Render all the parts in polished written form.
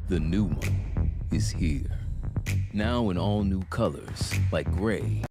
The new one is here. Now in all new colors, like gray.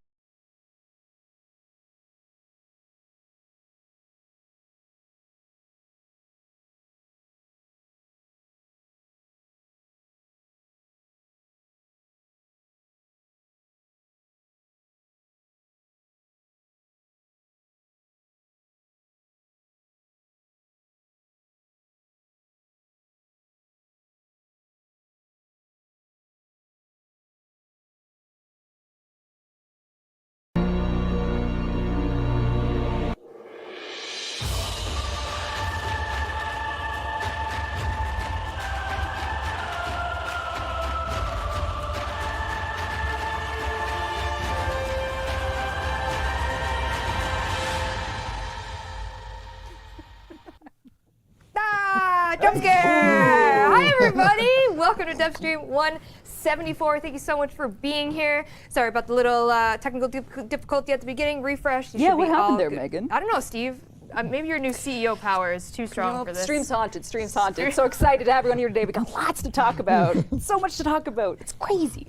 Jump scare! Hi everybody! Welcome to DevStream 174. Thank you so much for being here. Sorry about the little technical difficulty at the beginning. Refresh. Yeah, what happened there, Megan? I don't know, Steve. Maybe your new CEO power is too strong for this. Stream's haunted, stream's haunted. So excited to have everyone here today. We got lots to talk about. So much to talk about. It's crazy.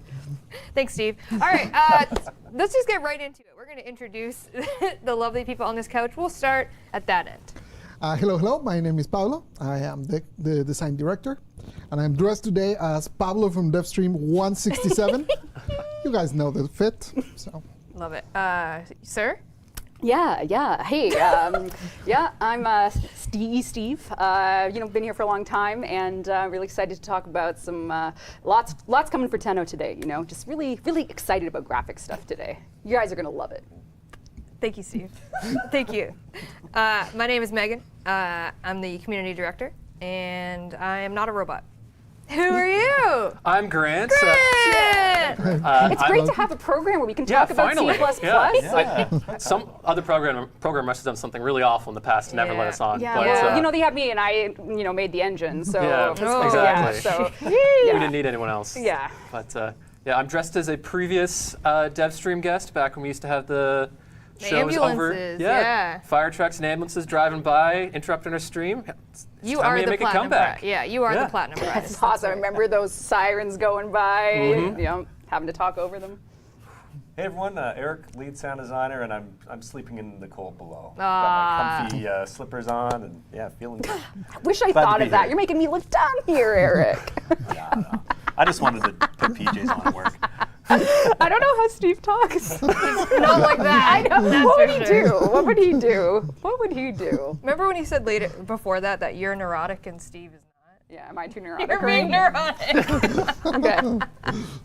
Thanks, Steve. All right, let's just get right into it. We're going to introduce the lovely people on this couch. We'll start at that end. Hello. My name is Pablo. I am the design director, and I'm dressed today as Pablo from DevStream 167. You guys know the fit, so. Love it. Sir? Yeah. Hey, yeah, I'm Steve. Been here for a long time, and really excited to talk about some lots coming for Tenno today. Just really excited about graphic stuff today. You guys are gonna love it. Thank you, Steve. Thank you. My name is Megan. I'm the community director, and I am not a robot. Who are you? I'm Grant. It's great to have a program where we can talk about finally. C++. Some other programmer must have done something really awful in the past to never let us on. Yeah. But, they had me, and I, made the engine. So exactly. Yeah, so We didn't need anyone else. Yeah. But I'm dressed as a previous DevStream guest back when we used to have the shows over. Ambulances, yeah. Fire trucks and ambulances driving by, interrupting our stream. You are the make a platinum comeback. bride. Yeah, you are the platinum bride. That's awesome. I remember those sirens going by, having to talk over them. Hey everyone, Eric, lead sound designer, and I'm sleeping in the cold below. Got my comfy slippers on, and feeling good. I wish I thought of that. Here. You're making me look down here, Eric. No. I just wanted to put PJs on at work. I don't know how Steve talks. Not like that. I know. What would he do? What would he do? What would he do? Remember when he said before that you're neurotic and Steve is not? Yeah, am I too neurotic? You're being neurotic. Okay.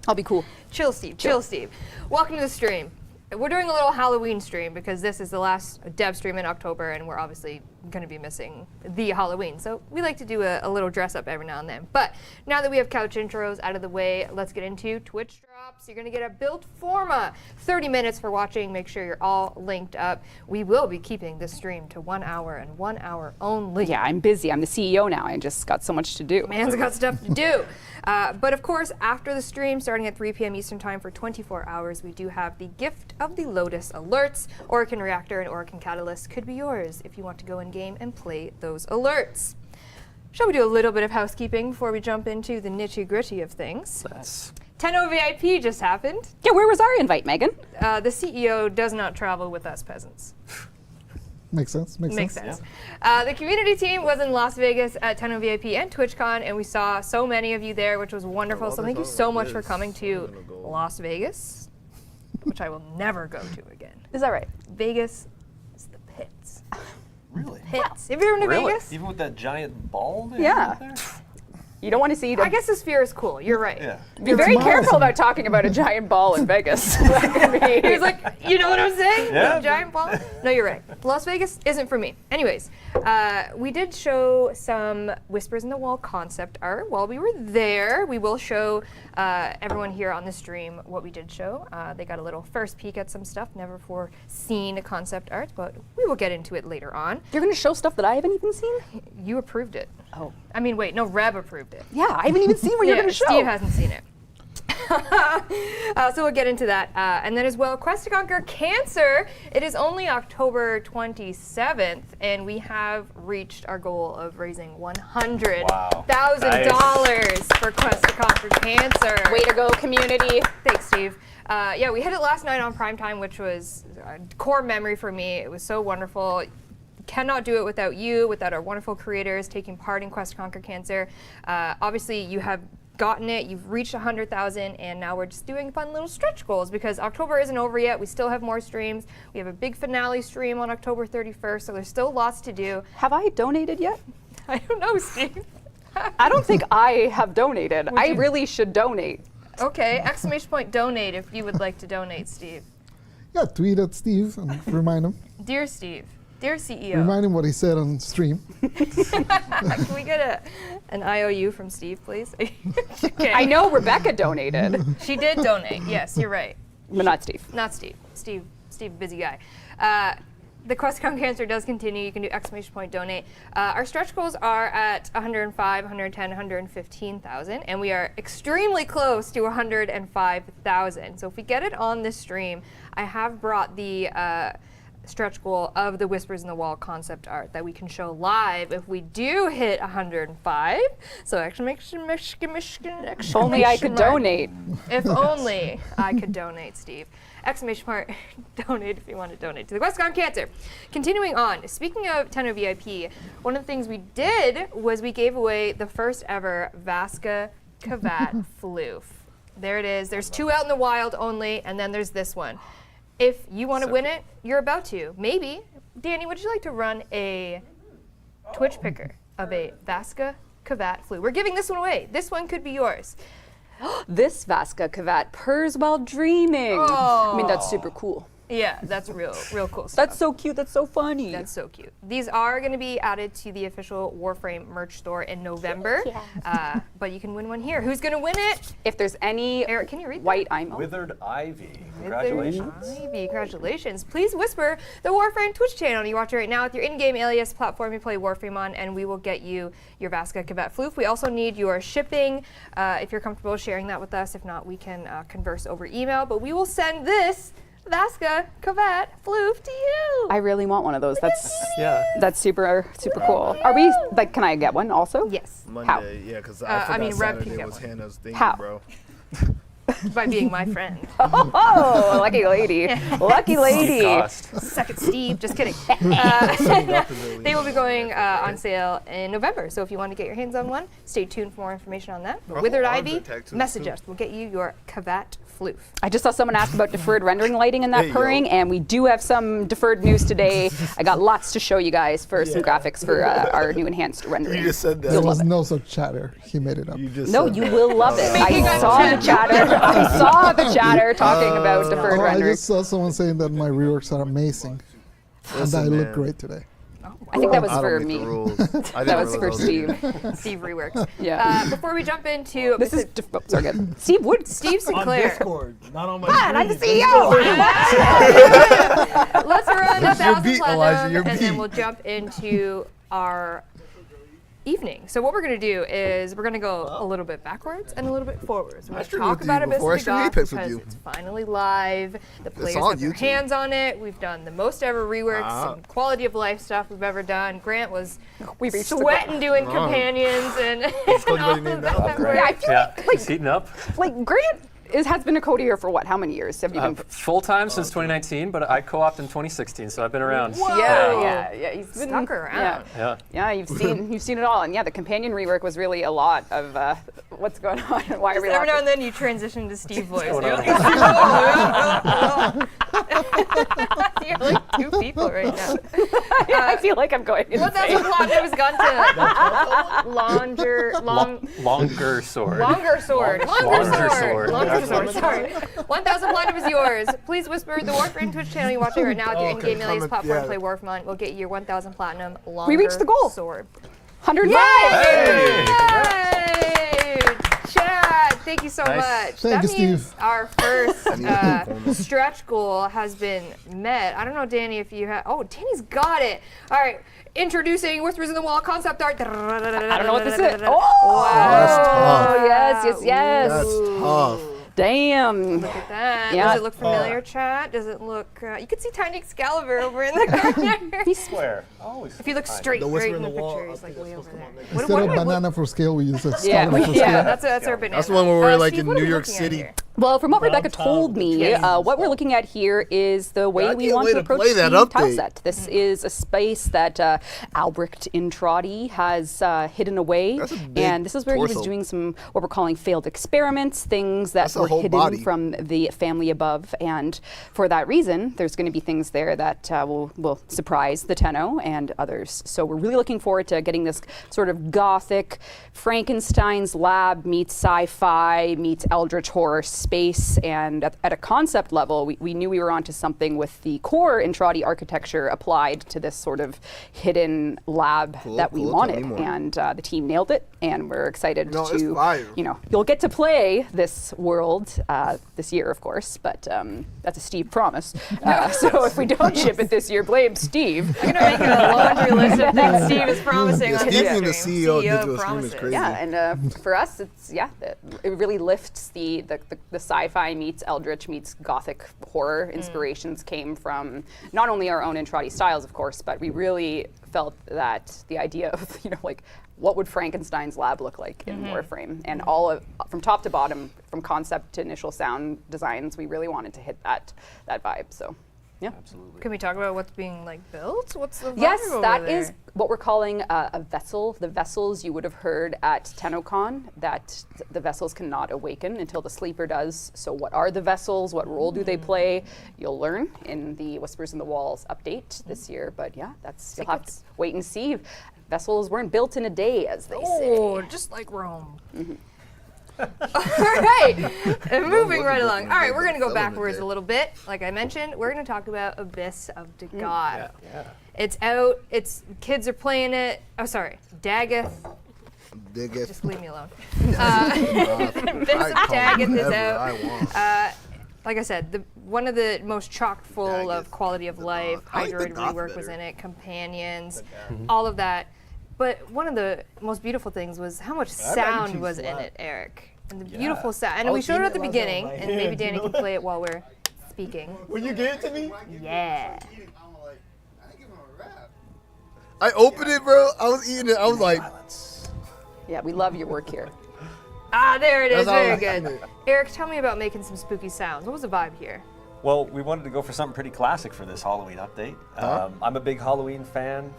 I'll be cool. Chill, Steve. Chill, Steve. Welcome to the stream. We're doing a little Halloween stream because this is the last dev stream in October, and we're obviously going to be missing the Halloween. So we like to do a little dress up every now and then. But now that we have couch intros out of the way, let's get into Twitch drops. You're going to get a build forma. 30 minutes for watching. Make sure you're all linked up. We will be keeping this stream to 1 hour and 1 hour only. Yeah, I'm busy. I'm the CEO now. I just got so much to do. Man's got stuff to do. But of course, after the stream, starting at 3 p.m. Eastern Time for 24 hours, we do have the Gift of the Lotus alerts. Orokin Reactor and Orokin Catalyst could be yours if you want to go in game and play those alerts. Shall we do a little bit of housekeeping before we jump into the nitty-gritty of things? Tenno VIP just happened. Yeah, where was our invite, Megan? The CEO does not travel with us peasants. Makes sense. Makes sense. The community team was in Las Vegas at Tenno VIP and TwitchCon, and we saw so many of you there, which was wonderful. So thank you so much for coming to Las Vegas, which I will never go to again. Is that right? Vegas is the pits. Really? Pits. Have you ever been to Vegas? Even with that giant ball there? Yeah. You don't want to see I guess the sphere is cool. You're right. Yeah. Be very careful about talking about a giant ball in Vegas. He's like, you know what I'm saying? Yeah. Giant ball? No, you're right. Las Vegas isn't for me. Anyways, we did show some Whispers in the Wall concept art while we were there. We will show everyone here on the stream what we did show. They got a little first peek at some stuff, never before seen concept art, but we will get into it later on. You're going to show stuff that I haven't even seen? You approved it. Oh. I mean, wait, no, Reb approved it. Yeah, I haven't even seen what you're going to show. Steve hasn't seen it. So we'll get into that. And then as well, Quest to Conquer Cancer. It is only October 27th, and we have reached our goal of raising $100,000 for Quest to Conquer Cancer. Way to go, community. Thanks, Steve. Yeah, we hit it last night on primetime, which was a core memory for me. It was so wonderful. Cannot do it without you, without our wonderful creators taking part in Quest to Conquer Cancer. Obviously, you have gotten it, you've reached 100,000, and now we're just doing fun little stretch goals because October isn't over yet. We still have more streams. We have a big finale stream on October 31st, so there's still lots to do. Have I donated yet? I don't know, Steve. I don't think I have donated. I really should donate. Okay, ! Donate if you would like to donate, Steve. Yeah, tweet at Steve and remind him. Dear Steve, dear CEO. Remind him what he said on stream. Can we get an IOU from Steve, please? Okay. I know Rebecca donated, She did donate. Yes, you're right. but not Steve. Not Steve. Steve, busy guy. The Quest to Conquer Cancer does continue. You can do ! Donate. Our stretch goals are at 105, 110, 115,000, and we are extremely close to 105,000. So if we get it on this stream, I have brought the stretch goal of the Whispers in the Wall concept art that we can show live if we do hit 105. So If only I could donate. If only I could donate, Steve. ! Donate if you want to donate to the Quest to Conquer Cancer. Continuing on, speaking of Tenno VIP, one of the things we did was we gave away the first ever Vasca Kavat floof. There it is. There's 2 out in the wild only, and then there's this one. If you want to win it, you're about to. Maybe. Danny, would you like to run a Twitch picker of a Vasca Kavat floof? We're giving this one away. This one could be yours. This Vasca Kavat purrs while dreaming. I mean, that's super cool. Yeah, that's real cool stuff. That's so cute. That's so funny. That's so cute. These are going to be added to the official Warframe merch store in November. But you can win one here. Who's going to win it? If there's any Eric, can you read that? white IMO. Withered Ivy. Congratulations. Ivy, congratulations. Please whisper the Warframe Twitch channel you watch it right now with your in-game alias platform you play Warframe on, and we will get you your Vasca Kavat floof. We also need your shipping if you're comfortable sharing that with us. If not, we can converse over email, but we will send this Vasca Kavat floof to you. I really want one of those. That's super cool. Are we like? Can I get one also? Yes. Monday, yeah, because I forgot Rev can Saturday get was one. Hannah's thing, How? bro. By being my friend. Oh, lucky lady. Lucky lady. Suck it, Steve. Just kidding. They will be going on sale in November. So if you want to get your hands on one, stay tuned for more information on that. But Withered arms Ivy, are tattoos message too. us. We'll get you your Kavat floof. I just saw someone ask about deferred rendering lighting in that Hey, yo. purring, and we do have some deferred news today. I got lots to show you guys for some graphics for our new enhanced rendering. You just said that. There was no such chatter. He made it up. You just No, said you that. will love it. Speaking I of saw the chat. chatter. I saw the chatter talking about deferred I rendering. just saw someone saying that my reworks are amazing. And Listen, I look man. great today. I think that was I don't for make me. the rules. That was for Steve. Steve reworks. Yeah. Before we jump into This is sorry, good. Steve Wood. Steve On Sinclair. Discord, not on my God, I'm the screen. CEO. Let's run Your 1,000 beat, platinum, Elijah, your and then beat. we'll jump into our evening. So what we're going to do is we're going to go a little bit backwards and a little bit forwards. We're going to streamed talk with about you it as before. I we streamed got Apex with because you. it's finally live. The players on have their YouTube. hands on it. We've done the most ever reworks, some quality of life stuff we've ever done. Grant was We reached the sweating doing companions and told you all by the name of now. that Great. Yeah, I work. feel Yeah, like it's heating up. Grant has been a codie here for what? How many years have you been? Full time since 2019, but I co-opted in 2016, so I've been around. Yeah. He's been Stuck around. Yeah. You've seen it all, and yeah, the companion rework was really a lot of what's going on and why are we Every now laughing? and then you transition to Steve voice. going You're on? like, you're like 2 people right now. I feel like I'm going insane. 1,000 platinum has gone to longer sword. Longer sword. Sorry. 1,000 platinum is yours. Please whisper the Warframe Twitch channel you're watching right now with your Okay, in-game alias comment, platform. yeah. Play Warframe. We'll get you your 1,000 platinum longer We reached the goal. sword. 105. Hey! Yay! Chad, thank you so Nice. much. Thank that you, means Steve. our first formal. stretch goal has been met. I don't know, Danny, if you have. Oh, Danny's got it. All right. Introducing Whispers in the Wall concept art. I don't know what this is. Wow. Oh, yes. That's tough. Damn. Look at that. Yeah. Does it look familiar, chat? Does it look? You can see tiny Excalibur over in the corner. Square. Always. If you look tiny. straight The right whisper in in the the wall, picture, I he's like think way that's over supposed there. to come on Instead of am I banana for scale, we use a Yeah, Excalibur for yeah. scale. That's our banana. That's the one where we're like Steve, in what are New we York looking at City. here? Well, from what Rebecca Downtown told with me, the trees. what we're looking at here is the way I we can't want wait to to approach play that the tile update. set. This is a space that Albrecht Intradi has hidden away, That's a big and this is where he was torso. doing some what we're calling failed experiments, things that That's a were whole hidden body. from the family above. And for that reason, there's going to be things there that will surprise the Tenno and others. So we're really looking forward to getting this sort of gothic Frankenstein's lab meets sci-fi meets eldritch horror space. And at a concept level, we knew we were onto something with the core Intradi architecture applied to this sort of hidden lab that we cool. Tell wanted. me more. And the team nailed it, and we're excited No, it's to, fire. you'll get to play this world this year, of course, but that's a Steve promise. So if we don't ship it this year, blame Steve. I'm gonna make a laundry list of things Steve is promising on Steve his being the stream. CEO of Digital Stream is promises. crazy. Yeah, and for us, it really lifts the sci-fi meets eldritch meets gothic horror inspirations came from not only our own Intradi styles, of course, but we really felt that the idea of like what would Frankenstein's lab look like in Warframe, and all of from top to bottom, from concept to initial sound designs, we really wanted to hit that vibe. So. Yeah. Absolutely. Can we talk about what's being built? What's the vibe Yes, over that there? is what we're calling a vessel. The vessels you would have heard at TennoCon, that the vessels cannot awaken until the sleeper does. So what are the vessels? What role do they play? You'll learn in the Whispers in the Walls update this year. But yeah, you'll have to wait and see. Vessels weren't built in a day, as they Oh, say. just like Rome. All right, and moving right along. All right, we're gonna go backwards a little bit. Like I mentioned, we're gonna talk about Abyss of Dagoth. Yeah. It's out. Kids are playing it. Oh, sorry, Dagoth. Dig it. Just leave me alone. Abyss Abyss of Dagoth is out. I want. Like I said, one of the most chock full of Dagoth, quality of life. I like Hydroid Dagoth rework was better. in it. Companions, all of that. But one of the most beautiful things was how much sound was in it, Eric. And the beautiful sound. And we showed it at the beginning, and maybe Danny can play it while we're speaking. When you gave it to me, Yeah. I opened it, bro. I was eating it. I was like, Yeah, we love your work here. Ah, there it is. That's how Very I good. found it. Eric, tell me about making some spooky sounds. What was the vibe here? Well, we wanted to go for something pretty classic for this Halloween update. I'm a big Halloween fan,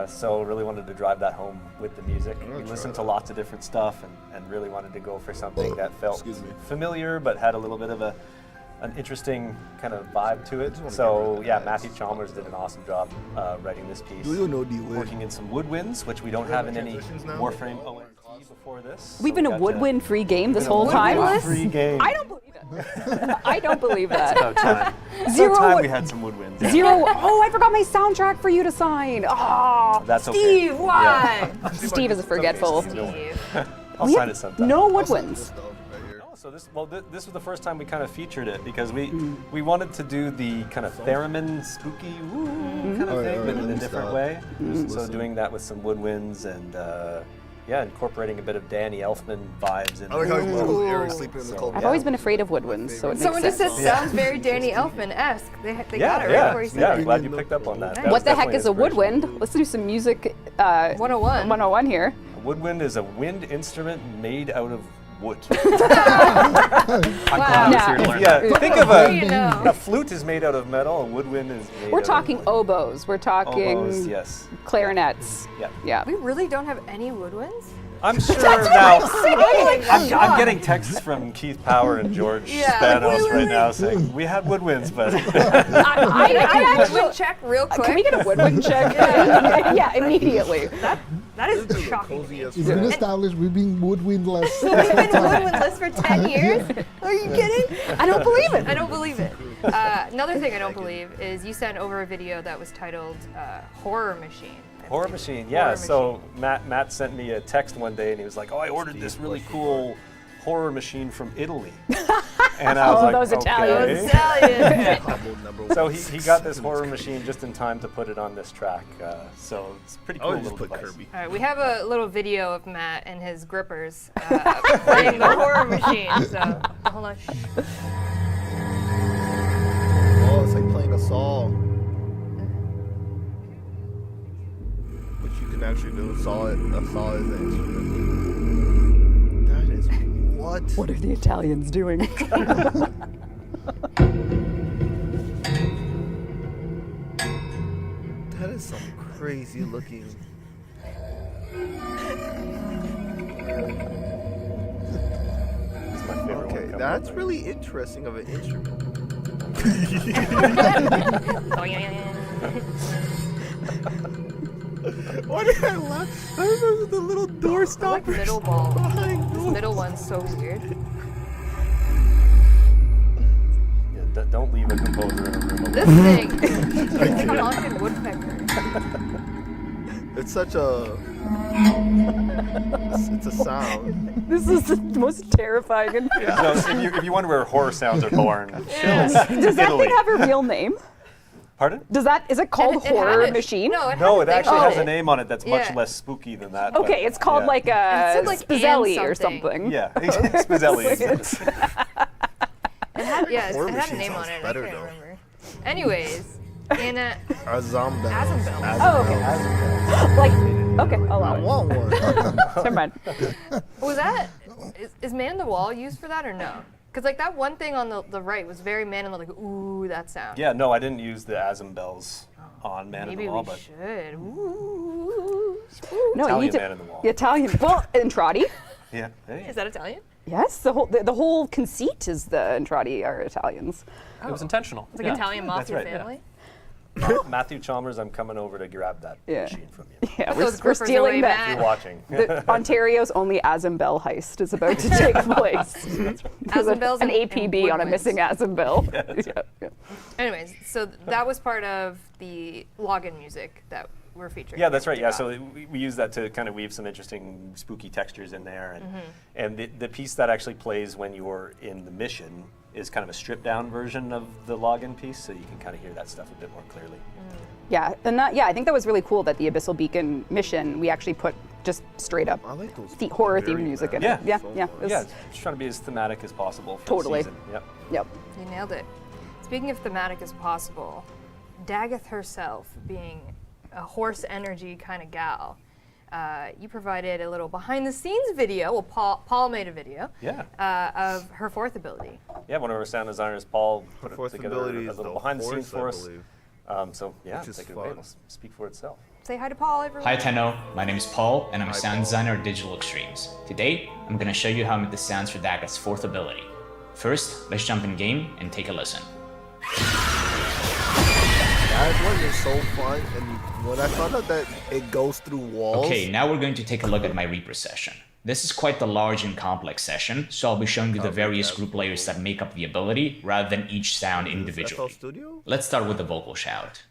so really wanted to drive that home with the music. We listened to lots of different stuff and really wanted to go for something that felt Excuse me. familiar but had a little bit of an interesting kind of vibe to it. So yeah, Matthew Chalmers did an awesome job writing this piece. do you know the way? Working in some woodwinds, which we don't have in any transitions now? Warframe OST before this. We've so been we a got to- woodwind-free game this whole woodwind time. list? Free game. I don't believe it. I don't believe that. About time. Zero About time wood- we had some woodwinds. Yeah. Zero. Oh, I forgot my soundtrack for you to sign. Oh, That's okay. Steve, why? Steve is a forgetful. Steve. I'll We sign have it sometime. no woodwinds. Oh, so this was the first time we kind of featured it because we wanted to do the kind of theremin spooky woo kind of Oh, yeah, thing, but in let a me different stop. way. So Listen. doing that with some woodwinds and incorporating a bit of Danny Elfman vibes in I like how there. you as well. Eric sleeping in the So, cold. I've always been afraid of woodwinds, so it makes Someone just sense. said sounds very Danny Elfman-esque. They got it right yeah, before he yeah. said I'm it. glad you picked up on that. That What was What the heck definitely is a inspirational. woodwind? Let's do some music 101. 101 here. A woodwind is a wind instrument made out of wood. Wow. Nah. Here to learn Yeah, that. think of What do you know? a flute is made out of metal, a woodwind is made We're out talking of oboes. We're talking oboes, yes. clarinets. Yeah. Yeah. We really don't have any woodwinds? I'm sure now. Oh I'm getting texts from Keith Power and George Yeah. Spanos right now saying we had woodwinds, but I Woodwind actually. check real quick. Can we get a woodwind check? Yeah, immediately. That is shocking. It's been established we've been woodwindless. We've been woodwindless for 10 years? Are you kidding? I don't believe it. I don't believe it. Another thing I don't believe is you sent over a video that was titled Horror Machine. Horror Machine, yeah. Horror So Matt sent me a text one day and he was like, "Oh, I ordered this really cool horror machine from Italy," and I was Oh, like, those Italians. "Okay." Italian. So he got this horror machine just in time to put it on this track. So it's pretty I cool would just little put device. Kirby. All right, we have a little video of Matt and his grippers playing the horror machine. So hold on. Oh, it's like playing a saw. Which you can actually do. A saw is an instrument. That is what? What are the Italians doing? That is some crazy looking. It's my favorite one Okay, coming that's up. really interesting of an instrument. Why did I laugh? I remember the little door I like stopper. middle ball. behind This doors. middle one's so weird. Yeah, don't leave a composer in a room alone. This thing is like a haunted woodpecker. It's such a. It's a sound. This is the most terrifying. So if you wonder where horror sounds are born, Does that Italy. thing have a real name? Pardon? Is it called It had Horror it. Machine? No, it, No, had it a thing actually on has it. a name on it that's much Yeah. less spooky than that. Okay, but, it's called yeah. like It a said, like, Spizzelli and or something. something. Yeah, Spizzelli. It had, yeah, it Horror had a Machine name on sounds it. better, I can't though. remember. Anyways, in a Azam bells. Azam bells. Oh, okay. Like, okay, I'll allow I it. want one. Never mind. was that is Man in the Wall used for that or no? Because like that one thing on the right was very Man in the like ooh that sound. Yeah, no, I didn't use the Azam bells on Man Maybe in the Wall, we but should. Ooh. No, Italian you need to. Man in the Wall. Italian. Well, Entrati. yeah. Hey. Is that Italian? Yes, the whole conceit is the Entrati are Italians. It was intentional. It's like Yeah. Italian That's mafia right, yeah. family. Matthew Chalmers, I'm coming over to grab that Yeah. machine from you. Yeah, Put we're, those we're grippers stealing away, that. You're Matt. watching. The Ontario's only Azambell heist is about to take place. There's Azambells an and APB on a woodwinds. missing Azambell. Yeah. Anyways, so that was part of the login music that we're featuring. Yeah, that's right. Yeah, throughout. so we use that to kind of weave some interesting spooky textures in there, and the piece that actually plays when you're in the mission is kind of a stripped down version of the login piece, so you can kind of hear that stuff a bit more clearly. Yeah, and I think that was really cool that the Abyssal Beacon mission we actually put just straight up I like those. horror very themed music in Yeah. it. Yeah, So yeah. fun. it was- Yeah, just trying to be as thematic as possible for Totally. the season. Yep. Yep. You nailed it. Speaking of thematic as possible, Daggeth herself, being a horse energy kind of gal, you provided a little behind the scenes video. Well, Paul made a video Yeah. of her fourth ability. Yeah, one of our sound designers, Paul, The put fourth together ability a is little the behind the scenes for horse, us. I believe. So yeah, Which is take it away. fun. It'll speak for itself. Say hi to Paul, everyone. Hi Tenno, my name is Paul and I'm a Hi, sound Paul. designer at Digital Extremes. Today, I'm gonna show you how I made the sounds for Dagger's fourth ability. First, let's jump in game and take a listen. That one is so fun, and when I found out that it goes through walls. Okay, now we're going to take a look at my Reaper session. This is quite the large and complex session, so I'll be showing you the various group layers that make up the ability rather than each sound FL individually. Studio? Let's start with the vocal shout.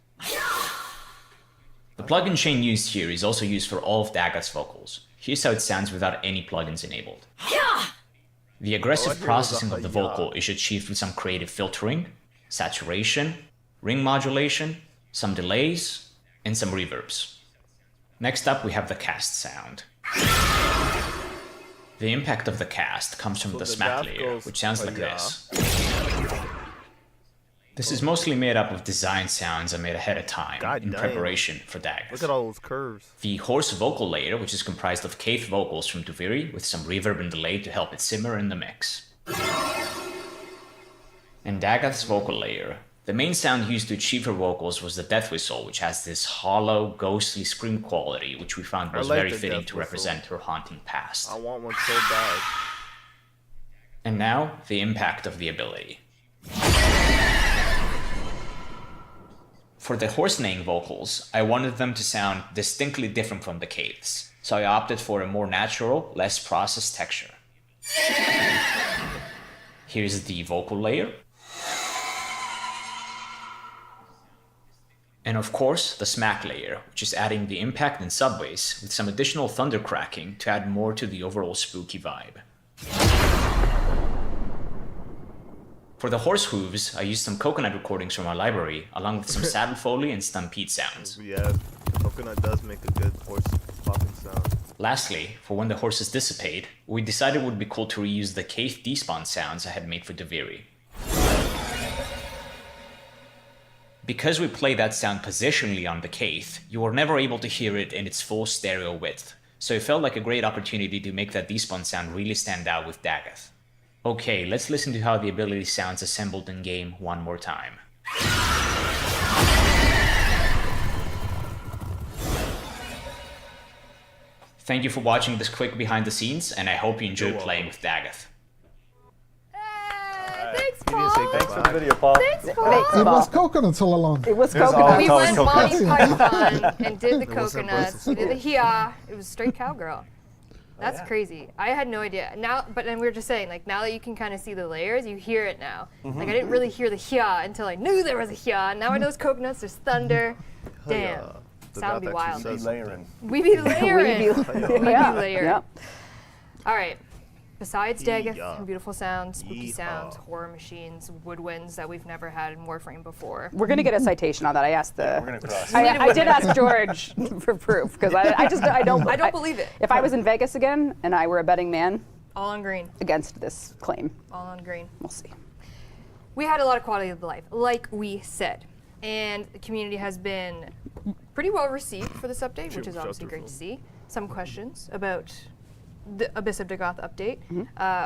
The plugin chain used here is also used for all of Dagger's vocals. Here's how it sounds without any plugins enabled. The aggressive hear processing was a of the hi-ya. vocal is achieved with some creative filtering, saturation, ring modulation, some delays, and some reverbs. Next up, we have the cast sound. The impact of the cast comes from So the the smack daft layer, goes which sounds like hi-ya. this. This is mostly made up of design sounds I made ahead of time God in damn. preparation for Daggers. Look at all those curves. The hoarse vocal layer, which is comprised of Keith vocals from Tuviri with some reverb and delay to help it simmer in the mix. And Dagath's vocal layer. The main sound used to achieve her vocals was the death whistle, which has this hollow, ghostly scream quality, which we found was like very the fitting death to whistle. represent her haunting past. I want one so bad. And now, the impact of the ability. For the horse neighing vocals, I wanted them to sound distinctly different from the Keiths, so I opted for a more natural, less processed texture. Here's the vocal layer. And of course, the smack layer, which is adding the impact and sub-bass with some additional thunder cracking to add more to the overall spooky vibe. For the horse hooves, I used some coconut recordings from our library, along with some saddle foley and stampede sounds. Yeah, coconut does make a good horse popping sound. Lastly, for when the horses dissipate, we decided it would be cool to reuse the Keith despawn sounds I had made for Deviri. Because we play that sound positionally on the Keith, you were never able to hear it in its full stereo width, so it felt like a great opportunity to make that despawn sound really stand out with Dagoth. Okay, let's listen to how the ability sounds assembled in game one more time. Thank you for watching this quick behind the scenes, and I hope you enjoyed playing with Dagoth. Thanks, You Paul. didn't say Thanks for the goodbye. video, Paul. Thanks, Paul. It was coconuts all along. It was It was all coconut. We Tell went us, Monty coconuts. Python and did the wasn't coconuts. We did the hiya. It was straight cowgirl. That's yeah. crazy. I had no idea. Now, but then we were just saying, like, now that you can kind of see the layers, you hear it now. Like, I didn't really hear the hiya until I knew there was a hiya. Now I know it's coconuts. There's thunder. Damn. Sound would be wild. Be layering. We be layering. We be Yeah. layering. Yeah. All right. Besides Dagoth Yeah. and beautiful sounds, spooky Yeehaw. sounds, horror machines, woodwinds that we've never had in Warframe before. We're gonna get a citation on that. I asked We're the. gonna cross. I did ask George for proof because I don't I don't believe it. If I was in Vegas again and I were a betting man All on green. against this claim, All on green. we'll see. We had a lot of quality of life, like we said. And the community has been pretty well received for this update, which is obviously great to see. Some questions about the Abyss of Dagoth update.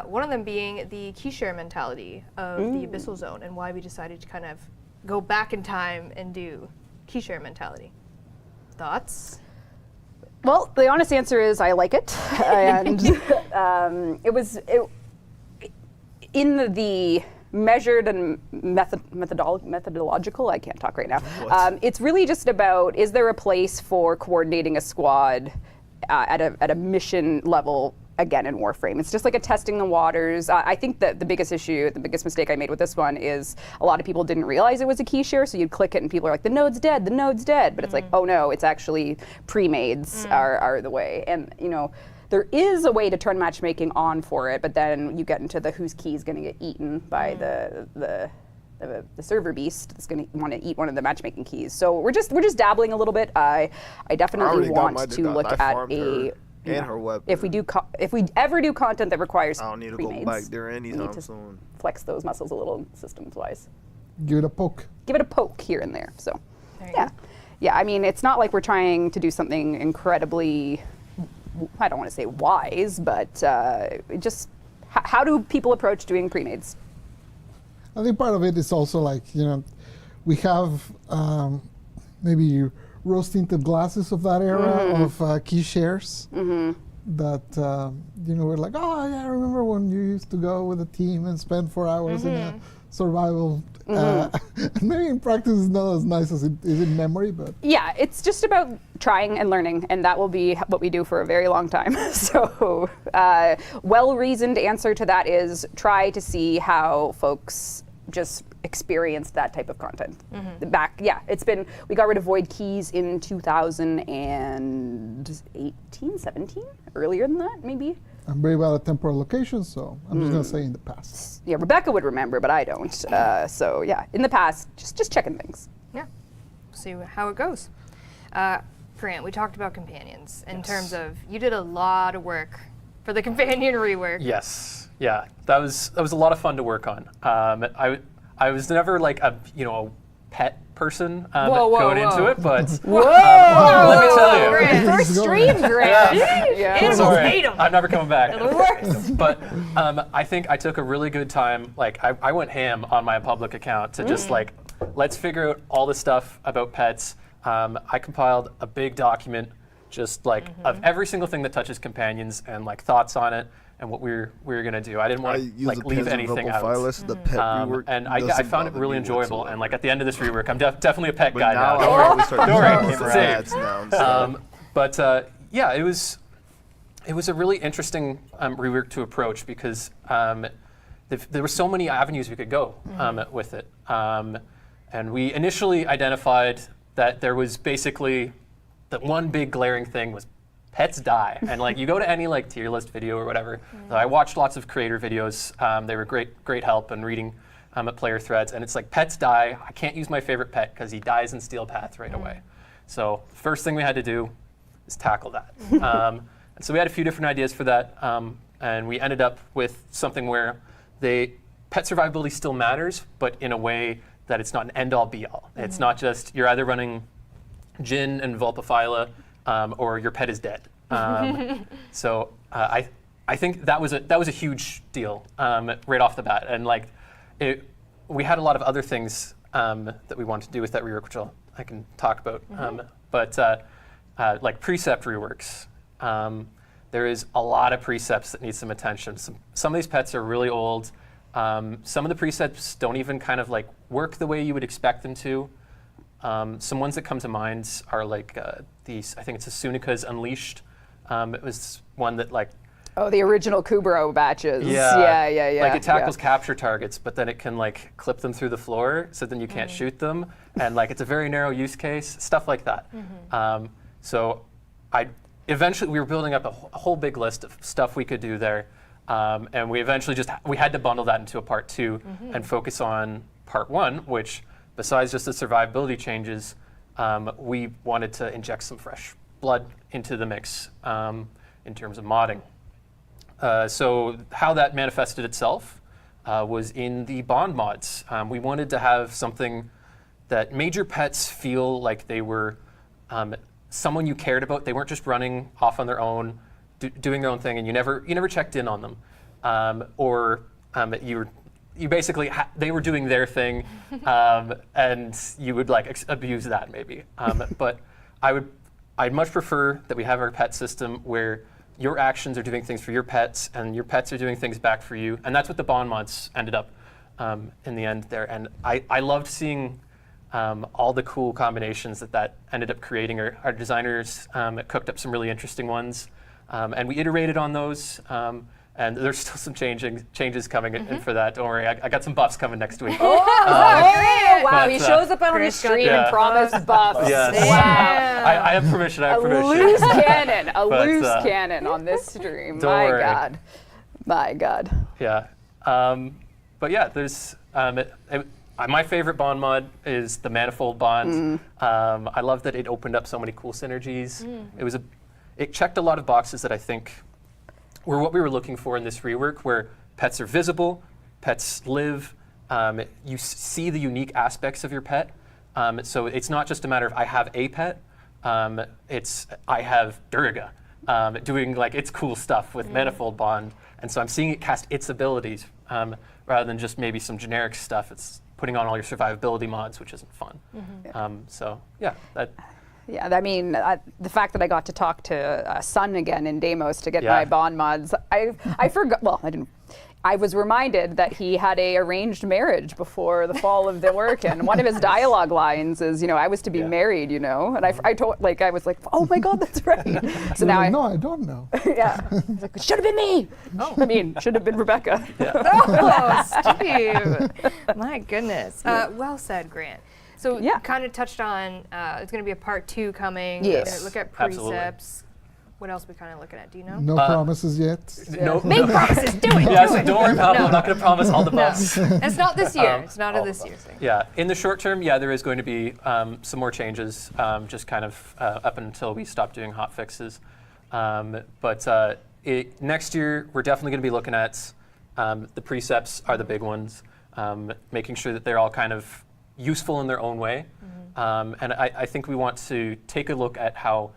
One of them being the keyshare mentality of the Abyssal Zone and why we decided to kind of go back in time and do keyshare mentality. Thoughts? Well, the honest answer is I like it, and it was in the measured and methodological. I can't talk right now. It's really just about: is there a place for coordinating a squad at a mission level? Again, in Warframe, it's just like a testing the waters. I think that the biggest issue, the biggest mistake I made with this one is a lot of people didn't realize it was a key share, so you'd click it and people are like, the node's dead, the node's dead. But it's like, oh no, it's actually pre-mades are the way. And you know, there is a way to turn matchmaking on for it, but then you get into the whose key is going to get eaten by the server beast that's going to want to eat one of the matchmaking keys. So we're just dabbling a little bit. I definitely already got my want to Dagoth. look I at farmed a her and her weapon. if we ever do content that requires I don't need to pre-mades, go back there we anytime need to soon. flex those muscles a little systems wise. Give it a poke. Give it a poke here and there. So There you yeah. go. Yeah, I mean, it's not like we're trying to do something incredibly, I don't want to say wise, but just how do people approach doing pre-mades? I think part of it is also like, we have maybe rose-tinted glasses of that era of key shares that, we're like, oh, yeah, I remember when you used to go with a team and spend 4 hours in a survival. And maybe in practice it's not as nice as it is in memory, but... Yeah, it's just about trying and learning, and that will be what we do for a very long time. So, well-reasoned answer to that is try to see how folks just experience that type of content. We got rid of void keys in 2018, 17, earlier than that, maybe. I'm very bad at temporal location, so I'm just going to say in the past. Yeah, Rebecca would remember, but I don't. So yeah, in the past, just checking things. Yeah. See how it goes. Grant, we talked about companions in terms of you did a lot of work for the companion rework. Yes. Yeah. That was a lot of fun to work on. I was never like a pet person going into it, but let me tell you. Grant. For extreme, Grant. Animals Sorry, hate 'em. I'm never coming back. They're the worst. But I think I took a really good time. Like I went ham on my public account to just like, let's figure out all the stuff about pets. I compiled a big document, just like of every single thing that touches companions and like thoughts on it and what we were gonna do. I didn't want to like leave anything out. The pet rework And I doesn't found it bother really me enjoyable. whatsoever. And like at the end of this rework, I'm definitely a pet But guy now now. I already start Don't worry, using same. ads now. So. But yeah, it was a really interesting rework to approach because there were so many avenues we could go with it. And we initially identified that there was basically the one big glaring thing was pets die. And like you go to any like tier list video or whatever. I watched lots of creator videos. They were great help in reading at player threads. And it's like pets die. I can't use my favorite pet because he dies in Steel Path right away. So first thing we had to do is tackle that. And so we had a few different ideas for that, and we ended up with something where pet survivability still matters, but in a way that it's not an end-all be-all. It's not just you're either running Jin and Vulpaphyla, or your pet is dead. So I think that was a huge deal right off the bat, and like we had a lot of other things that we wanted to do with that rework, which I can talk about. But like precept reworks, there is a lot of precepts that need some attention. Some of these pets are really old. Some of the precepts don't even kind of like work the way you would expect them to. Some ones that come to mind are like these. I think it's a Sunica's Unleashed. It was one that like. Oh, the original Kubro batches. Yeah. Like it tackles yeah. capture targets, but then it can like clip them through the floor, so then you can't shoot them, and like it's a very narrow use case, stuff like that. So eventually we were building up a whole big list of stuff we could do there, and we eventually we had to bundle that into a part 2 and focus on part 1, which besides just the survivability changes, we wanted to inject some fresh blood into the mix in terms of modding. So how that manifested itself was in the bond mods. We wanted to have something that made your pets feel like they were someone you cared about. They weren't just running off on their own, doing their own thing, and you never checked in on them, or you basically they were doing their thing, and you would like abuse that maybe. But I'd much prefer that we have our pet system where your actions are doing things for your pets, and your pets are doing things back for you, and that's what the bond mods ended up in the end there. And I loved seeing all the cool combinations that ended up creating. Our designers cooked up some really interesting ones, and we iterated on those. And there's still some changes coming in for that. Don't worry, I got some buffs coming next week. Wow, but, he shows up on his stream and promised buffs. Yes. Wow. I have permission. A loose cannon, But, loose cannon on this stream. Don't My worry. God. My God. Yeah. But yeah, there's my favorite bond mod is the manifold bond. I love that it opened up so many cool synergies. It checked a lot of boxes that I think were what we were looking for in this rework, where pets are visible, pets live, you see the unique aspects of your pet. So it's not just a matter of I have a pet, it's I have Durga doing like its cool stuff with manifold bond, and so I'm seeing it cast its abilities rather than just maybe some generic stuff. It's putting on all your survivability mods, which isn't fun. So yeah, that. Yeah, I mean, the fact that I got to talk to Sun again in Deimos to get my bond mods, I forgot, well, I didn't. I was reminded that he had a arranged marriage before the fall of the work, and one of his dialogue lines is, I was to be married, and I was like, oh my God, that's right. So now no, I don't know. Yeah, he's like, it should have been me. I mean, should have been Rebecca. Oh, Steve. My goodness. Well said, Grant. So you kind of touched on, it's going to be a part 2 coming. Yes. We're going to look at precepts. Absolutely. What else are we kind of looking at? Do you know? No promises yet. No, Make promises. Do it. Yes, do it. don't worry, Pablo. I'm not going to promise all the buffs. It's not this year. It's not a this year thing. Yeah, in the short term, there is going to be some more changes, just kind of up until we stop doing hot fixes. But next year, we're definitely going to be looking at the precepts are the big ones, making sure that they're all kind of useful in their own way. And I think we want to take a look at how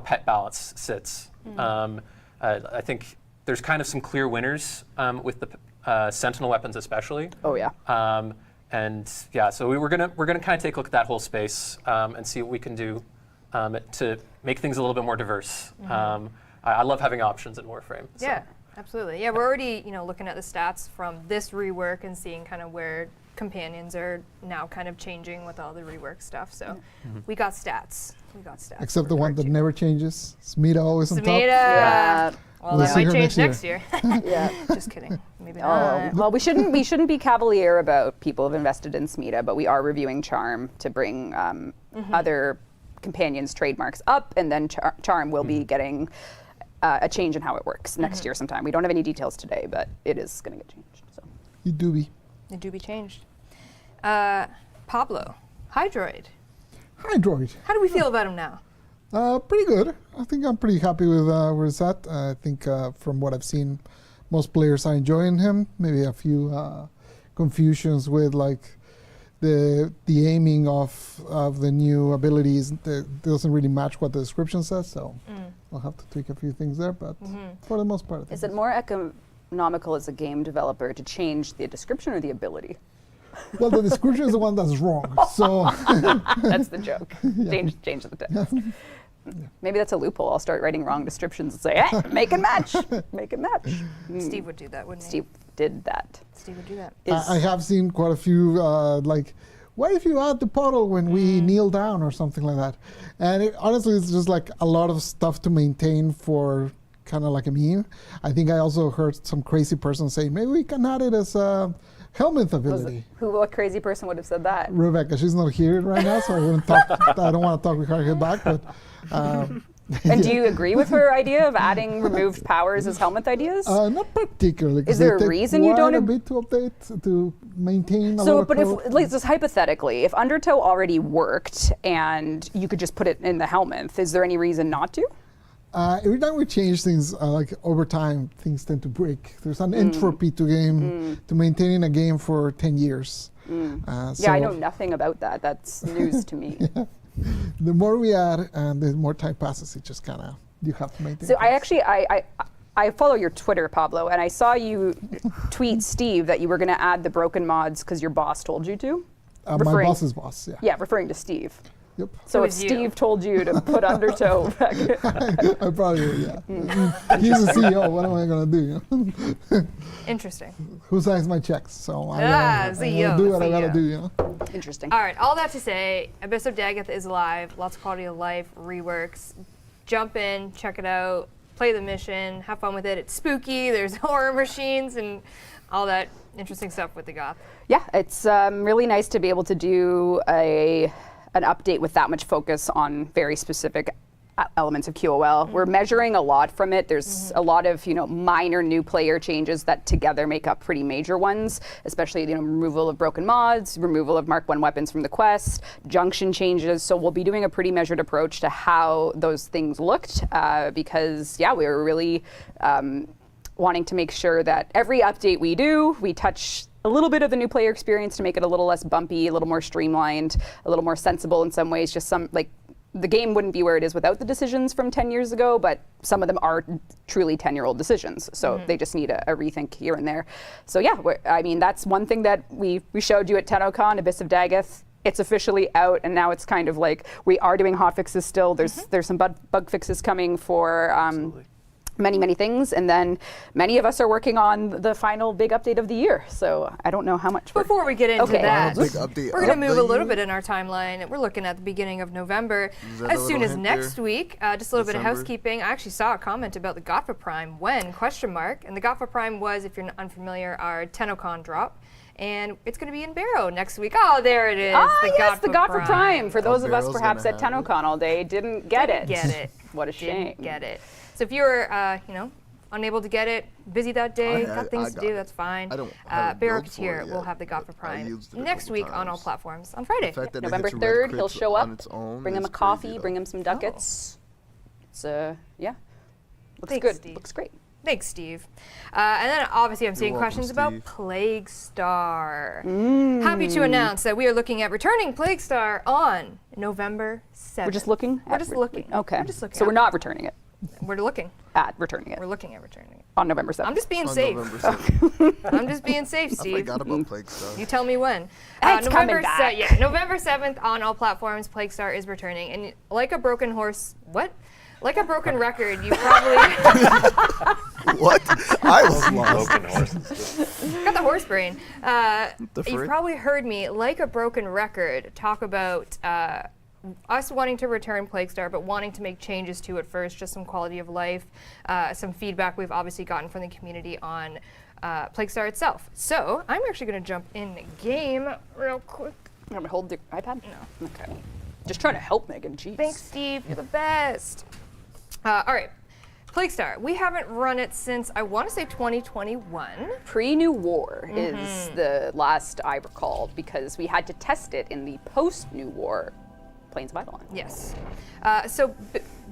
pet balance sits. I think there's kind of some clear winners with the Sentinel weapons especially. Oh yeah. And yeah, so we're gonna kind of take a look at that whole space and see what we can do to make things a little bit more diverse. I love having options in Warframe. So. Yeah, absolutely. Yeah, we're already looking at the stats from this rework and seeing kind of where companions are now kind of changing with all the rework stuff. So we got stats. Except the one that never changes. Smita always on top. Smita. Well, We'll that see might her change next next year. Yeah. Just kidding. Maybe not. Well, we shouldn't be cavalier about people who've invested in Smita, but we are reviewing Charm to bring other companions' trademarks up, and then Charm will be getting a change in how it works next year sometime. We don't have any details today, but it is going to get changed. So. You do be. It do be changed. Pablo, Hydroid. Hydroid. How do we feel about him now? Pretty good. I think I'm pretty happy with where it's at. I think from what I've seen, most players are enjoying him. Maybe a few confusions with like the aiming of the new abilities that doesn't really match what the description says. So I'll have to tweak a few things there. But for the most part, I think Is it more economical as a game developer to change the description or the ability? well, the description is the one that's wrong. So That's the joke. Change the text. Maybe that's a loophole. I'll start writing wrong descriptions and say, hey, make it match. Make it match. Steve would do that, wouldn't he? Steve did that. Steve would do that. I have seen quite a few like, what if you add the puddle when we kneel down or something like that? And honestly, it's just like a lot of stuff to maintain for kind of like a meme. I think I also heard some crazy person say, maybe we can add it as a helmet ability. What crazy person would have said that? Rebecca, she's not here right now, so I wouldn't talk. I don't want to talk with her back, but. And do you agree with her idea of adding removed powers as helmet ideas? Not particularly. 'Cause Is there they a take reason you quite don't a bit to update to maintain a So, lot of but code. if, like, just hypothetically, if Undertow already worked and you could just put it in the helmet, is there any reason not to? Every time we change things, like over time, things tend to break. There's an entropy to game to maintaining a game for 10 years. Yeah, I know nothing about that. That's news to me. The more we add, and the more time passes, it just kind of you have to maintain. So I things. actually I follow your Twitter, Pablo, and I saw you tweet Steve that you were going to add the broken mods because your boss told you to. My referring- boss's boss, yeah. Yeah, referring to Steve. Yep. So Who if is you? Steve told you to put Undertow back, I probably would, yeah. He's the CEO. What am I gonna do? You know? Interesting. Who signs my checks? So I gotta CEO, do what I gotta CEO. do. You know? interesting. All right, all that to say, Abyss of Daggett is live. Lots of quality of life, reworks. Jump in, check it out, play the mission, have fun with it. It's spooky. There's horror machines and all that interesting stuff with the goth. Yeah, it's really nice to be able to do an update with that much focus on very specific elements of QOL. We're measuring a lot from it. There's a lot of minor new player changes that together make up pretty major ones, especially removal of broken mods, removal of Mark 1 weapons from the quest, junction changes. So we'll be doing a pretty measured approach to how those things looked because we were really wanting to make sure that every update we do, we touch a little bit of the new player experience to make it a little less bumpy, a little more streamlined, a little more sensible in some ways. Just some, like, the game wouldn't be where it is without the decisions from 10 years ago, but some of them are truly 10-year-old decisions. So they just need a rethink here and there. So yeah, I mean, that's one thing that we showed you at TennoCon, Abyss of Daggett. It's officially out, and now it's kind of like we are doing hotfixes still. There's some bug fixes coming for many things, and then many of us are working on the final big update of the year. So I don't know how much. Before we get into that, Big update we're going of to move the a little year? bit in our timeline. We're looking at the beginning of November. Is that a As soon little as hint next there? week, just a little bit of December? housekeeping. I actually saw a comment about the Gotfa Prime. When? Question mark. And the Gotfa Prime was, if you're unfamiliar, our TennoCon drop. And it's going to be in Barrow next week. Oh, there it is. Yes, the Gotfa Prime. For those of us Barrow's perhaps gonna at have it. TennoCon all day didn't get it. Get it. What a shame. Didn't get it. So if you were, unable to get it, busy that day, I got things to got do, it. that's fine. I don't have a build for Barrocketeer it will yet, have the Gotfa but I Prime used it a next couple week on all times. platforms on Friday. The fact that it November hits you red 3rd, he'll crits show on up. its own Bring him is a coffee, crazy, bring though. him some ducats. It's yeah. Looks Thanks, good. Steve. Looks great. Thanks, Steve. And then obviously I'm seeing welcome, questions about Steve. Plague Star. Happy to announce that we are looking at returning Plague Star on November 7th. We're just looking. We're just looking. Okay. We're just looking. So we're not returning it. We're looking. At returning it We're looking at returning it. on November 7th. I'm just being On safe. November 7th. I'm just being safe, I Steve. forgot about Plague Star. You tell me when. It's coming November back. November 7th on all platforms, Plague Star is returning. And like a broken horse, what? Like a broken record, you probably What? I was lost. Broken horses. got the horse brain. The You've frick? probably heard me, like a broken record, talk about us wanting to return Plague Star, but wanting to make changes to it first, just some quality of life, some feedback we've obviously gotten from the community on Plague Star itself. So I'm actually going to jump in the game real quick. You want me to hold the iPad? No. Okay. Just trying to help Megan. Jeez. Thanks, Steve. You're the best. All right. Plague Star. We haven't run it since, I want to say 2021. Pre-New War is the last I recall because we had to test it in the post-New War Plains of Eidolon. Yes.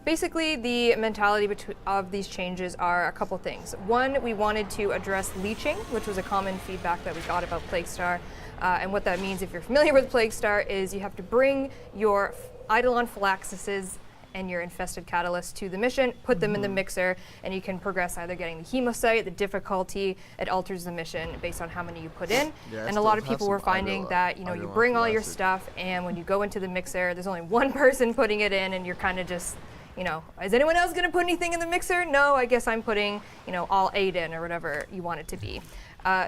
Basically, the mentality of these changes are a couple things. One, we wanted to address leeching, which was a common feedback that we got about Plaguestar. And what that means, if you're familiar with Plaguestar, is you have to bring your Eidolon Phylaxises and your infested catalyst to the mission, put them in the mixer, and you can progress either getting the hemocyte, the difficulty, it alters the mission based on how many you put in. Yeah, and a lot of people were finding that, you bring all your stuff, and when you go into the mixer, there's only one person putting it in, and you're kind of just, is anyone else gonna put anything in the mixer? No, I guess I'm putting, all 8 in, or whatever you want it to be.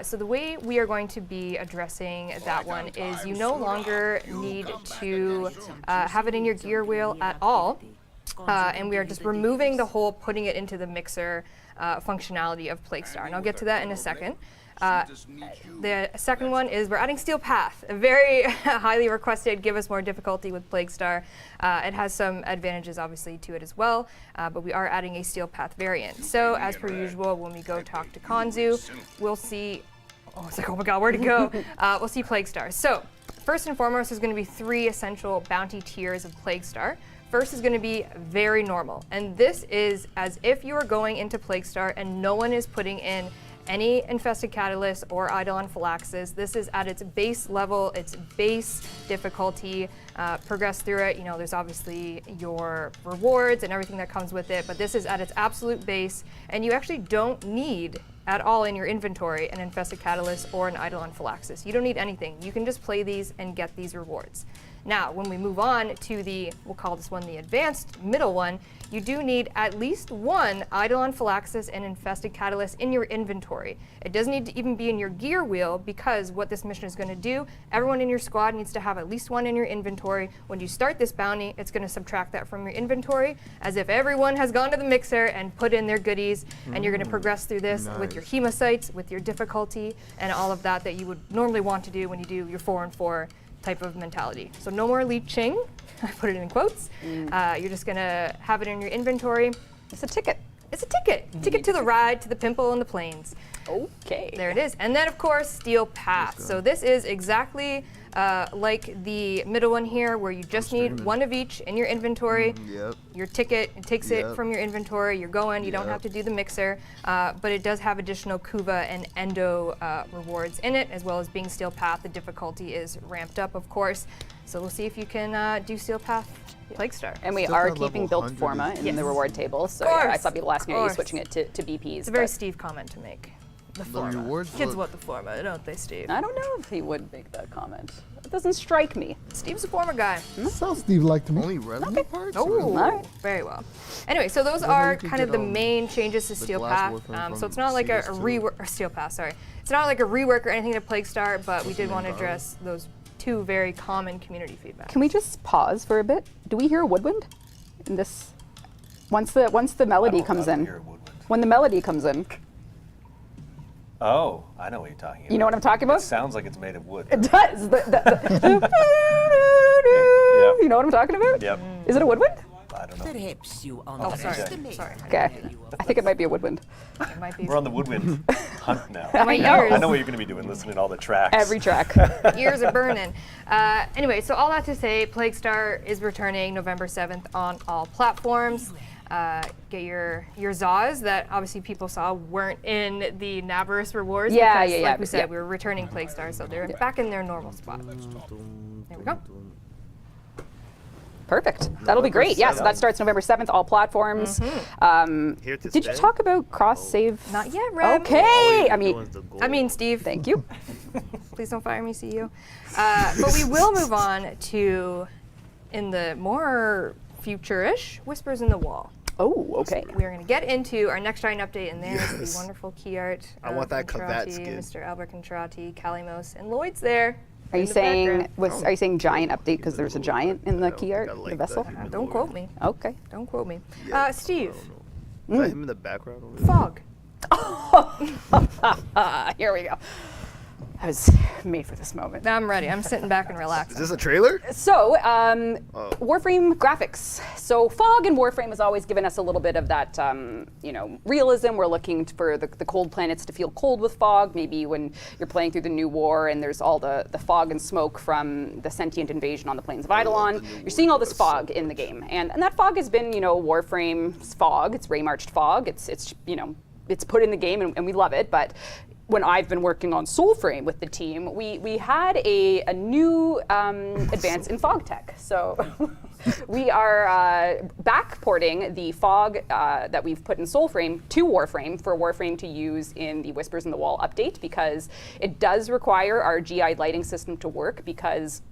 So the way we are going to be addressing that one is you no longer need to have it in your gear wheel at all. And we are just removing the whole putting it into the mixer functionality of Plaguestar. And I'll get to that in a second. The second one is we're adding Steel Path, a very highly requested, give us more difficulty with Plaguestar. It has some advantages obviously to it as well, but we are adding a Steel Path variant. So as per usual, when we go talk to Kanzu, we'll see, it's like, oh my god, where'd it go? We'll see Plaguestar. So first and foremost, there's going to be 3 essential bounty tiers of Plaguestar. First is going to be very normal, and this is as if you are going into Plaguestar and no one is putting in any infested catalyst or Eidolon Phylaxis. This is at its base level, its base difficulty. Progress through it. There's obviously your rewards and everything that comes with it, but this is at its absolute base, and you actually don't need at all in your inventory an infested catalyst or an Eidolon Phylaxis. You don't need anything. You can just play these and get these rewards. Now, when we move on to we'll call this one the advanced middle one, you do need at least 1 Eidolon Phylaxis and infested catalyst in your inventory. It doesn't need to even be in your gear wheel, because what this mission is going to do, everyone in your squad needs to have at least 1 in your inventory. When you start this bounty, it's going to subtract that from your inventory, as if everyone has gone to the mixer and put in their goodies, and you're going to progress through this with your hemocytes, with your difficulty, and all of that you would normally want to do when you do your 4 and 4 type of mentality. So no more leeching, I put it in quotes. You're just gonna have it in your inventory. It's a ticket. It's a ticket. Ticket to the ride, to the pimple and the plains. Okay. There it is. And then of course, Steel Path. So this is exactly like the middle one here, where you just need 1 of each in your inventory. Your ticket, it takes it from your inventory, you're going, you don't have to do the mixer, but it does have additional Kuva and Endo rewards in it, as well as being Steel Path. The difficulty is ramped up, of course. So we'll see if you can do Steel Path Plaguestar. And we are keeping built forma in the reward table, so I saw people asking, are you switching it to BPs? It's a very Steve comment to make. The forma. rewards Kids look- want the forma, don't they, Steve? I don't know if he would make that comment. It doesn't strike me. Steve's a forma guy. Sounds Steve-like to me. Only revenue parts? Oh, All right. very well. Anyway, so those Well, are you could kind of get, the main changes to the Steel glass Path. Warframe So from it's not like a CS2. rework, or Steel Path, sorry. It's not like a rework or anything to Plaguestar, but we did the want to name address those 2 very common community feedback. Can we just pause for a bit? Do we hear a woodwind in this? Once the melody comes in. When the melody comes in. Oh, I know what you're talking about. You know what I'm talking about? It sounds like it's made of wood. It does. You know what I'm talking about? Yep. Is it a woodwind? I don't know. Perhaps you Oh, underestimate. sorry. Okay. I think it might be a woodwind. It might be. We're on the woodwind hunt now. My I ears. know what you're going to be doing, listening to all the tracks. Every track. Ears are burning. Anyway, so all that to say, Plaguestar is returning November 7th on all platforms. Get your Zaws that obviously people saw weren't in the Navarus rewards. Yeah, because, yeah, like we said, yeah. we were returning Plaguestar, so they're back in their normal spot. There we go. Perfect. That'll be great. Yeah, so that starts November 7th, all platforms. Here to Did you stay? talk about cross-save? Not yet, Rem. Okay. I mean, Steve. Thank you. Please don't fire me, CEO. But we will move on to, in the more future-ish, Whispers in the Wall. Oh, okay. We're going to get into our next giant update, and there's the wonderful key art. I want that Contrati, Kavat skin. Mr. Albert Contrati, Kalimos, and Lloyd's there. Are you in the saying background. are you saying giant update because there's a giant in the key art, gotta the like vessel? that. Don't quote me. Okay. Don't quote me. Yeah, Steve, Is that him in the background over there? fog. Here we go. I was made for this moment. Now I'm ready. I'm sitting back and relaxing. Is this a trailer? So, Warframe graphics. So, Fog in Warframe has always given us a little bit of that, realism. We're looking for the cold planets to feel cold with fog. Maybe when you're playing through the New War and there's all the fog and smoke from the sentient invasion on the plains of Eidolon. You're seeing all this fog in the game, and that fog has been, Warframe's fog. It's Raymarched fog. It's put in the game, and we love it, but. When I've been working on Soulframe with the team, we had a new advance in fog tech. So we are backporting the fog that we've put in Soulframe to Warframe for Warframe to use in the Whispers in the Wall update, because it does require our GI lighting system to work, because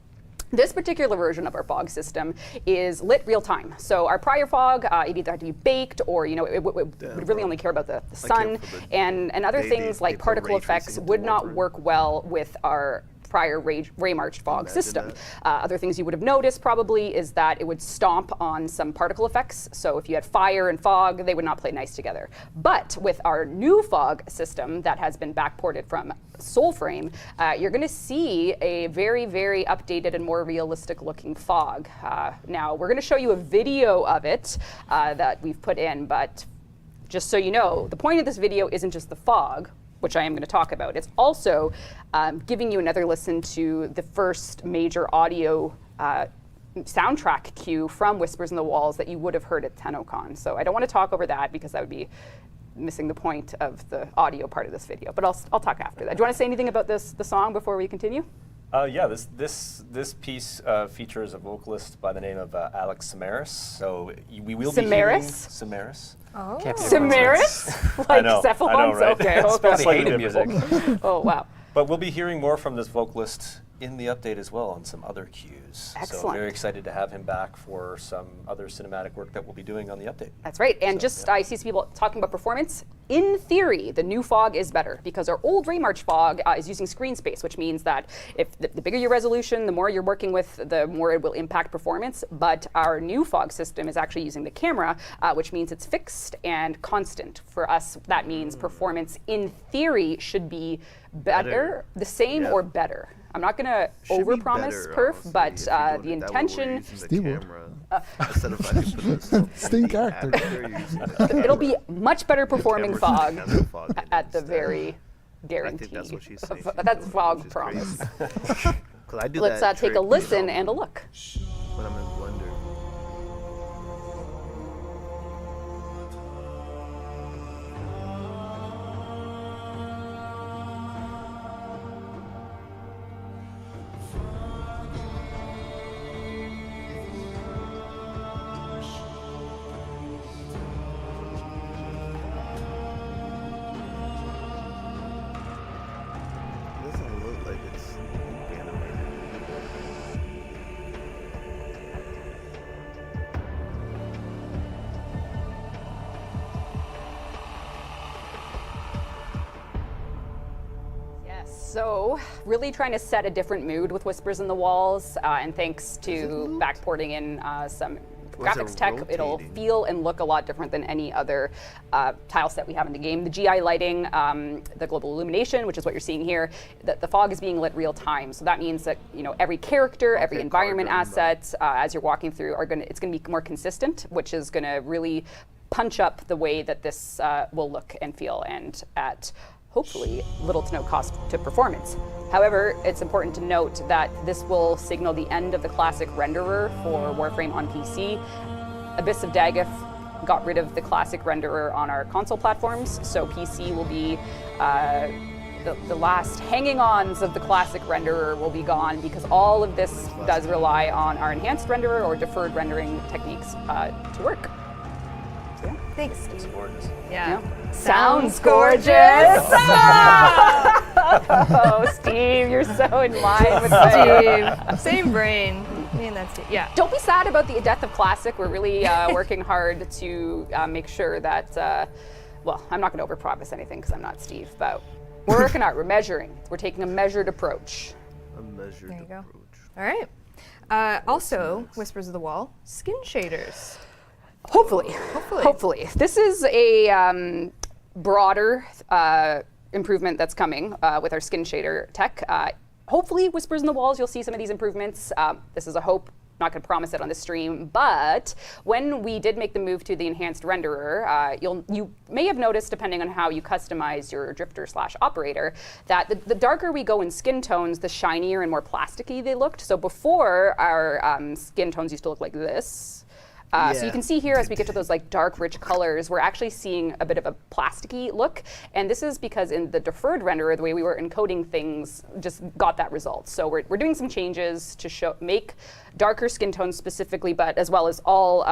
this particular version of our fog system is lit real time. So our prior fog, it either had to be baked, or it would really only care about the sun, and other things like particle effects would not work well with our prior Raymarched fog system. Other things you would have noticed probably is that it would stomp on some particle effects. So if you had fire and fog, they would not play nice together. But with our new fog system that has been backported from Soulframe, you're going to see a very, very updated and more realistic looking fog. Now, we're going to show you a video of it that we've put in, but just so you know, the point of this video isn't just the fog, which I am going to talk about. It's also giving you another listen to the first major audio soundtrack cue from Whispers in the Walls that you would have heard at TennoCon. So I don't want to talk over that, because that would be missing the point of the audio part of this video. But I'll talk after that. Do you want to say anything about the song before we continue? Yeah, this piece features a vocalist by the name of Alex Samaras. So we will be hearing Samaras. Oh. Samaras? Like I know, Cephalones? right? Okay. Spelled Slightly hated music. Oh, wow. But we'll be hearing more from this vocalist in the update as well on some other cues. So Excellent. very excited to have him back for some other cinematic work that we'll be doing on the update. That's right. And I see some people talking about performance. In theory, the new fog is better, because our old Raymarch fog is using screen space, which means that if the bigger your resolution, the more you're working with, the more it will impact performance. But our new fog system is actually using the camera, which means it's fixed and constant. For us, that means performance, in theory, should be better, the same, or better. I'm not going to overpromise perf, but the intention. Sting character. It'll be much better performing fog at the very guarantee. I think that's what she's saying. That's fog promise. I do Let's that take a trick, listen and a look. when I'm in Blender. It doesn't look like it's animated. Yes, so really trying to set a different mood with Whispers in the Walls, and thanks to backporting in some graphics tech, it'll rotating? feel and look a lot different than any other tile set we have in the game. The GI lighting, the global illumination, which is what you're seeing here, the fog is being lit real time. So that means that every character, every environment asset, as you're walking through, it's going to be more consistent, which is going to really punch up the way that this will look and feel, and at hopefully little to no cost to performance. However, it's important to note that this will signal the end of the classic renderer for Warframe on PC. Abyss of Dagoth got rid of the classic renderer on our console platforms, so PC will be the last hanging-ons of the classic renderer will be gone, because all of this does rely on our enhanced renderer or deferred rendering techniques to work. So, yeah. Thanks. It's gorgeous. Yeah. Sounds gorgeous. Oh, Steve, you're so in line with Steve, same brain. Me and that Steve. Yeah. Don't be sad about the death of classic. We're really working hard to make sure that, well, I'm not going to overpromise anything because I'm not Steve, but we're working hard. We're measuring. We're taking a measured approach. A measured There you go. approach. All right. Also, Whispers of the Wall, skin shaders. Hopefully. This is a broader improvement that's coming with our skin shader tech. Hopefully, Whispers in the Walls, you'll see some of these improvements. This is a hope. Not going to promise it on the stream, but when we did make the move to the enhanced renderer, you may have noticed, depending on how you customize your drifter/operator, that the darker we go in skin tones, the shinier and more plasticky they looked. So before, our skin tones used to look like this. So you can see here, as we get to those like dark, rich colors, we're actually seeing a bit of a plasticky look. And this is because in the deferred renderer, the way we were encoding things just got that result. So we're doing some changes to make darker skin tones specifically, but as well as all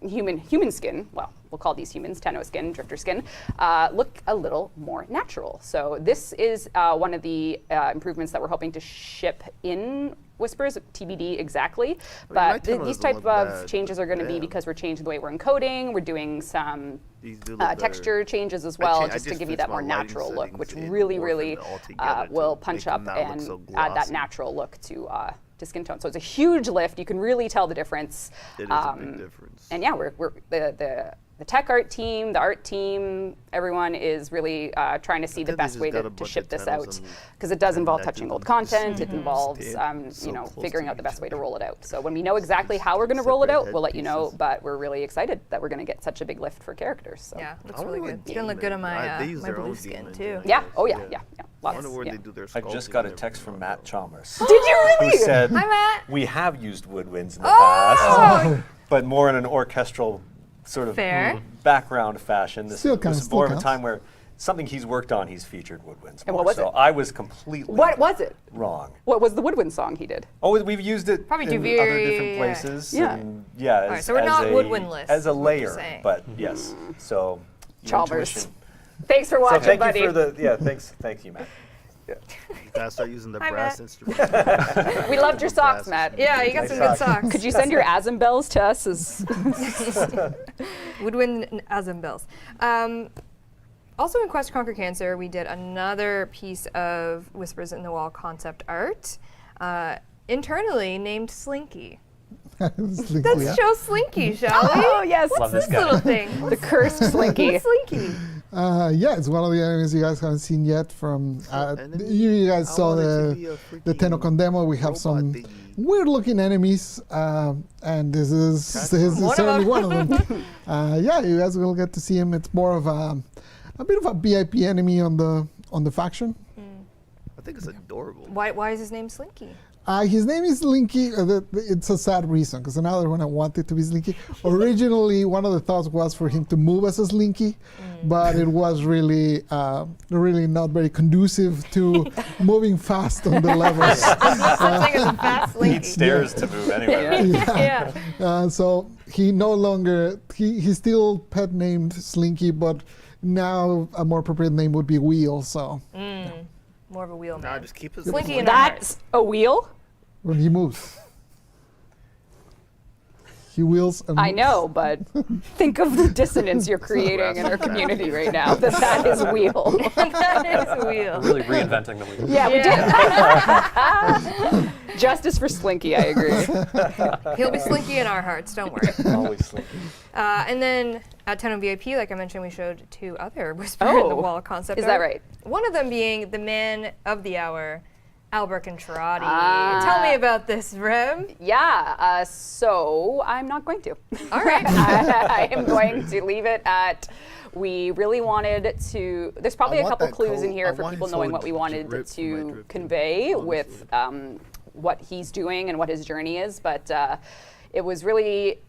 human skin, well, we'll call these humans, Tenno skin, Drifter skin, look a little more natural. So this is one of the improvements that we're hoping to ship in Whispers, TBD exactly, but these type of changes are going to be because we're changing the way we're encoding, we're doing some texture changes as well, just to give you that more natural look, which really will punch up and add that natural look to skin tone. So it's a huge lift. You can really tell the difference. It is a big difference. And yeah, we're the tech art team, the art team, everyone is really trying to see the best way to ship this out, because it does involve touching old content. It involves figuring out the best way to roll it out. So when we know exactly how we're going to roll it out, we'll let you know. But we're really excited that we're going to get such a big lift for characters. So. Yeah, looks really good. It's going to look good on my my blue skin too. Yeah. Oh yeah. I wonder where they do their I just got a text from Matt Chalmers. Did you really? Who said, Hi, Matt. we have used woodwinds in the past, but more in an orchestral sort of background fashion. This is more of a time where something he's worked on, he's featured woodwinds. And what was it? I was completely wrong. What was the woodwind song he did? Oh, we've used it Probably in other different places. Yeah. And Alright, so we're not woodwindless, as a is what you're layer, saying. but yes. So Chalmers. Thanks for watching, so thank buddy. you for the thank you, Matt. Yeah. You gotta start using the Hi, brass Matt. instruments. We loved your socks, Matt. Yeah, you got some good socks. Could you send your Azim bells to us? Woodwind Azim bells. Also in Quest to Conquer Cancer, we did another piece of Whispers in the Wall concept art, internally named Slinky. Let's show Slinky, shall we? Oh yes, What's this little thing? the cursed Slinky. What's Slinky? Yeah, it's one of the enemies you guys haven't seen yet. From you guys saw the Tenno demo. We have some weird-looking enemies, and this is certainly one of them. Yeah, you guys will get to see him. It's more of a bit of a VIP enemy on the faction. I think it's adorable. Why is his name Slinky? His name is Slinky. It's a sad reason, because another one I wanted to be Slinky. Originally, one of the thoughts was for him to move as a Slinky, but it was really not very conducive to moving fast on the levels. Something as a fast Slinky. Need stairs to move anywhere. Yeah. So he no longer, he's still pet named Slinky, but now a more appropriate name would be Wheel. So More of a wheel Nah, man. just keep his Slinky name and on. That's a wheel? when he moves, he wheels and moves. I know, but think of the dissonance you're creating in our community right now. That is wheel. That is a wheel. Really reinventing the wheel. Yeah, we did. Justice for Slinky, I agree. He'll be Slinky in our hearts, don't worry. Always Slinky. And then at Tenno VIP, like I mentioned, we showed 2 other Whisper in the Wall concept Is that art. right? One of them being the man of the hour, Albert Contratti. Tell me about this, Rem. Yeah, so I'm not going to. All right. I am going to leave it at, we really wanted to, there's probably I a want couple that clues in coat. here I for want people his knowing whole what we wanted drip from my to drip convey honestly. with what he's doing and what his journey is, but it was really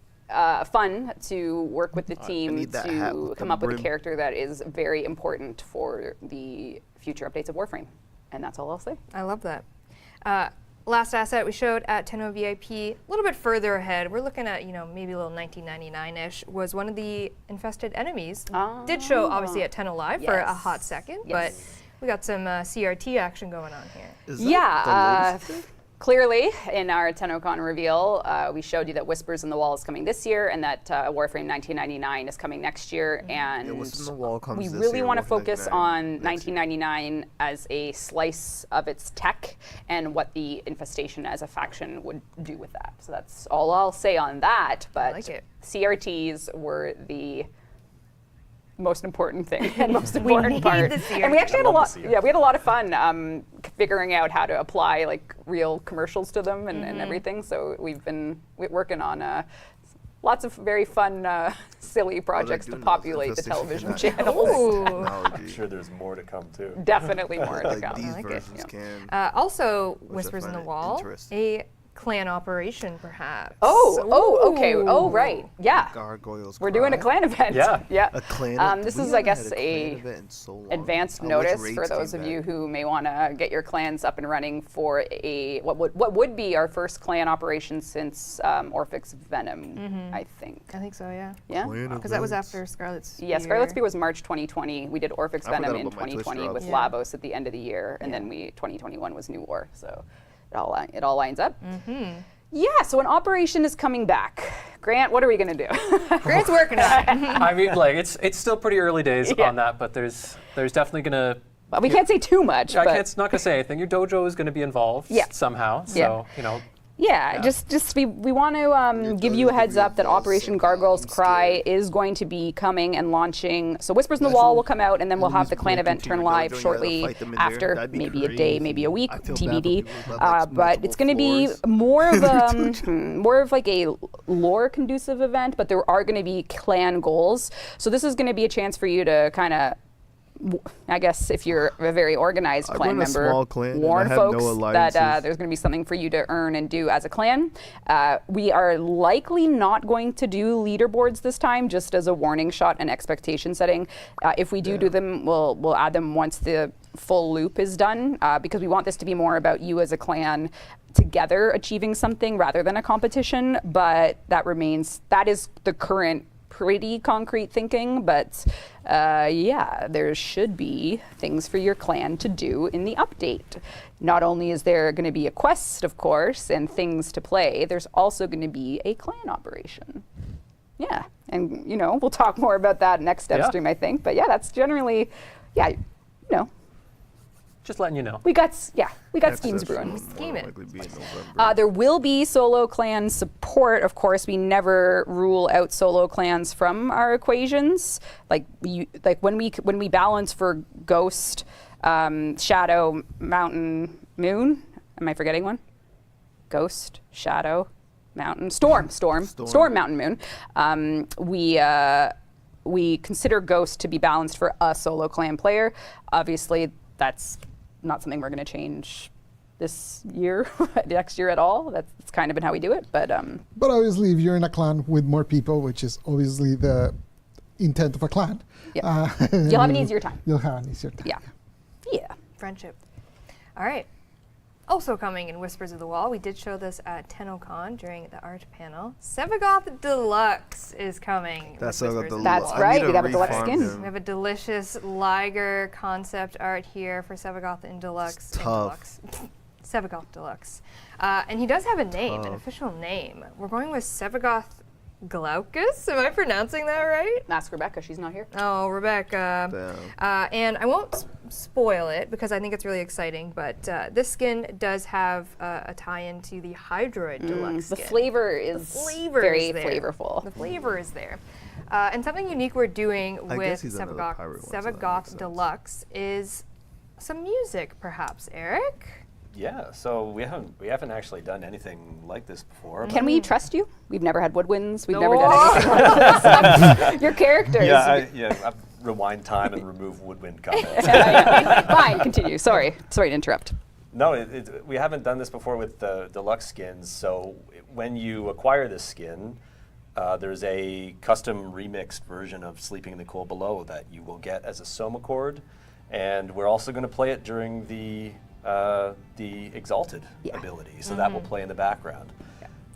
fun to work with the team need that hat to with come the up with a brim. character that is very important for the future updates of Warframe. And that's all I'll say. I love that. Last asset we showed at Tenno VIP, a little bit further ahead, we're looking at, maybe a little 1999-ish, was one of the infested enemies. Did show, obviously, at Tenno Live for a hot second, but we got some CRT action going on here. Is that the latest thing? Clearly, in our TennoCon reveal, we showed you that Whispers in the Wall is coming this year and that Warframe 1999 is coming next year. And Whispers in the Wall comes we this really year, want to Warframe focus 99 on next year. 1999 as a slice of its tech and what the infestation as a faction would do with that. So that's all I'll say on that. But like it. CRTs were most important thing and most important need part. this year. And we actually had a I'd love lot. to see it. Yeah, we had a lot of fun figuring out how to apply like real commercials to them and everything. So we've been working on lots of very fun, silly projects to doing those populate the infestation television cannons. channels. Ooh. I'm Technology. sure there's more to come too. Definitely more to Like come. these like it. versions Yeah. can. Also, I Whispers in find the it Wall, interesting. a clan operation, perhaps. Okay. Oh, right. Yeah. Gargoyles. We're doing a Cry. clan event. Yeah. Yeah. A clan. This we is, I haven't guess, had clan a event in so long. advanced Which notice for raids those came of you back? who may want to get your clans up and running for a what would be our first clan operation since Orphix Venom, I think. I think so, yeah. Yeah. Clan Because that was events. after Scarlet's Yeah, Scarlet's Spear was March 2020. We did Orphix I forgot Venom in about my Twister 2020 with option. Lavos at the end of the year, and then 2021 was New War. So it all lines up. Yeah, so an operation is coming back. Grant, what are we gonna do? Grant's working on it. I mean, like it's still pretty early days Yeah. on that, but there's definitely gonna. Well, we can't say too much. I but can't, not gonna say anything. Your dojo is gonna be involved Yeah. somehow. So Yeah. you know, Yeah, just we want to give you a heads up that Operation Gargoyles Cry is going to be coming and launching. So Whispers in the Wall will come out, and then we'll have the clan event turn live shortly after, maybe a day, maybe a week, TBD. But it's going to be more of more of like a lore conducive event, but there are going to be clan goals. So this is going to be a chance for you to kind of, I guess if you're a very organized clan run a member, small clan and warn I have no folks that alliances. there's going to be something for you to earn and do as a clan. We are likely not going to do leaderboards this time, just as a warning shot and expectation setting. If we do them, we'll add them once the full loop is done, because we want this to be more about you as a clan together achieving something rather than a competition. But that is the current pretty concrete thinking, but yeah, there should be things for your clan to do in the update. Not only is there going to be a quest, of course, and things to play, there's also going to be a clan operation. Yeah, and we'll talk more about that next step stream, I think. But yeah, that's generally, just letting you know. we got schemes brewing. Scheming. There will be solo clan support, of course. We never rule out solo clans from our equations. Like when we balance for Ghost, Shadow, Mountain, Moon. Am I forgetting one? Ghost, Shadow, Mountain, Storm, Mountain, Moon. We consider Ghost to be balanced for a solo clan player. Obviously, that's not something we're going to change this year, next year at all. That's kind of been how we do it. But obviously, if you're in a clan with more people, which is obviously the intent of a clan, yeah. You'll have an easier time. You'll have an easier time. Yeah. Friendship. All right. Also coming in Whispers of the Wall, we did show this at TennoCon during the art panel. Sevagoth Deluxe is coming. That's with Whispers of the That's Wall. right, we got a deluxe skin. We have a delicious Liger concept art here for Sevagoth in Deluxe. Tough. Sevagoth Deluxe. And he does have a name, an official name. We're going with Sevagoth Glaucus. Am I pronouncing that right? Ask Rebecca, she's not here. Oh, Rebecca. And I won't spoil it because I think it's really exciting, but this skin does have a tie-in to the Hydroid Deluxe The skin. flavor is very flavorful. The flavor is there. And something unique we're doing I with guess he's another pirate one, so that makes Sevagoth sense. Deluxe is some music, perhaps, Eric? Yeah, so we haven't actually done anything like this before. Can we trust you? We've never had woodwinds. We've never done anything like this. Your characters. I rewind time and remove woodwind comments. Fine, continue. Sorry to interrupt. No, we haven't done this before with the deluxe skins. So when you acquire this skin, there's a custom remixed version of Sleeping in the Cold Below that you will get as a Soma chord, and we're also going to play it during the Exalted ability. So that will play in the background.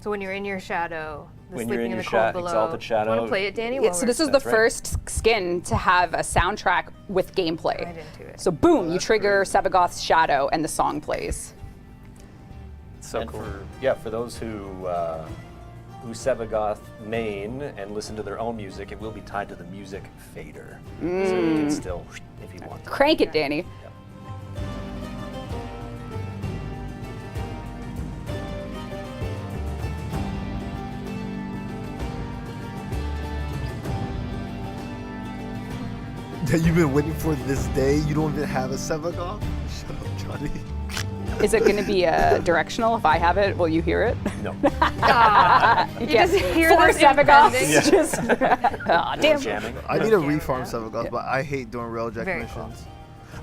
So when you're in your shadow, the When Sleeping you're in in the your Cold Below. Exalted Shadow. Want to play it, Danny? So this is the That's right. first skin to have a soundtrack with gameplay. Right into it. So boom, you trigger Sevagoth's Shadow and the song plays. So And cool. for those who Sevagoth main and listen to their own music, it will be tied to the music fader. So you can still, if you want to. Crank it, Danny. that you've been waiting for this day. You don't even have a Sevagoth? Shut up, Johnny. Is it going to be directional? If I have it, will you hear it? No. You just hear four them Sevagoths. impending. Just, damn. Jamming. I need a Yeah. reform Sevagoth, Yeah. but I hate doing railjack Very missions.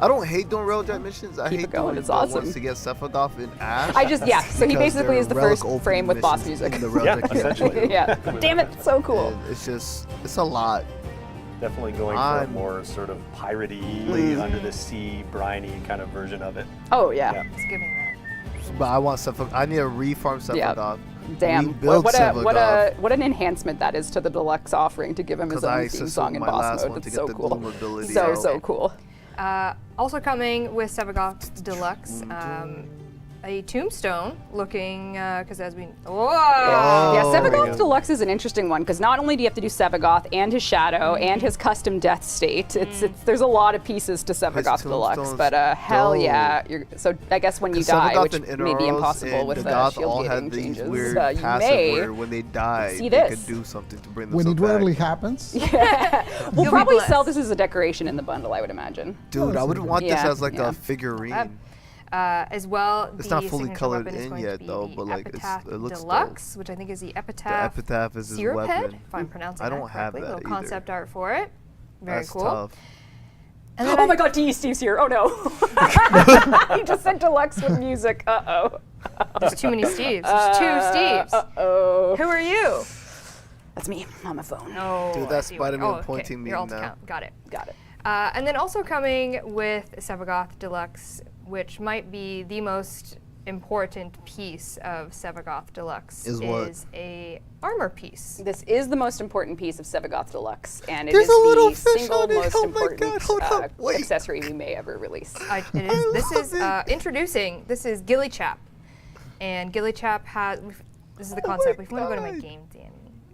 I don't hate doing railjack missions. I Keep hate it going, doing it's the awesome. ones to get Sevagoth in Ash. So he because basically they're is the relic first open frame with boss missions music. in the Yeah, Railjack essentially. Yeah. Damn it, so cool. And it's a lot. Definitely going for a more sort of piratey, under the sea, briny kind of version of it. Oh, yeah. Yeah. It's giving that. But I want Sevagoth. I need a reform Yeah. Sevagoth. Damn. Rebuild Sevagoth. What an enhancement that is to the deluxe offering to give him his Because I own theme song in my boss last mode. one to That's get so the cool. Gloom ability So, out. so cool. Also coming with Sevagoth Deluxe, a tombstone looking, because as we, whoa! Yeah, Oh, Sevagoth yeah. Deluxe is an interesting one because not only do you have to do Sevagoth and his shadow and his custom death state, it's there's a lot of pieces to Sevagoth Deluxe. tombstone's But hell dope. yeah, so I guess when you 'Cause die, Sevagoth which and may be Inaros impossible and with Dagoth shield all gating had these changes, weird you passive may where when they die, see they this. could do something to bring When themselves it rarely back. happens. We'll You'll be probably blessed. sell this as a decoration in the bundle, I would imagine. Dude, I would want this Yeah, as like yeah. a figurine. As well, It's the not fully signature colored weapon is in going yet, to be though, the but, like, Epitaph it looks Deluxe, which I think is the The Epitaph epitaph is his Seer weapon. Head, if I'm pronouncing I that don't have correctly. that Little either. concept art for it. Very That's cool. tough. And then Oh my god, Steve's here. Oh no. He just said Deluxe with music. Uh-oh. There's too many Steves. There's two Steves. Uh-oh. Who are you? That's me on my phone. Oh, Dude, I that's see what- Spider-Man okay. pointing me Your alt now. account. Got it. Got it. And then also coming with Sevagoth Deluxe, which might be the most important piece of Sevagoth Deluxe, Is what? is a armor piece. This is the most important piece of Sevagoth Deluxe, and it There's is a little the fish single on it. most Oh my important God, hold up, wait. accessory we may ever release. This is love it. introducing. This is Gilly Chap, and Gilly Chap has. This is the concept. my If you want to go to my God. game, Danny.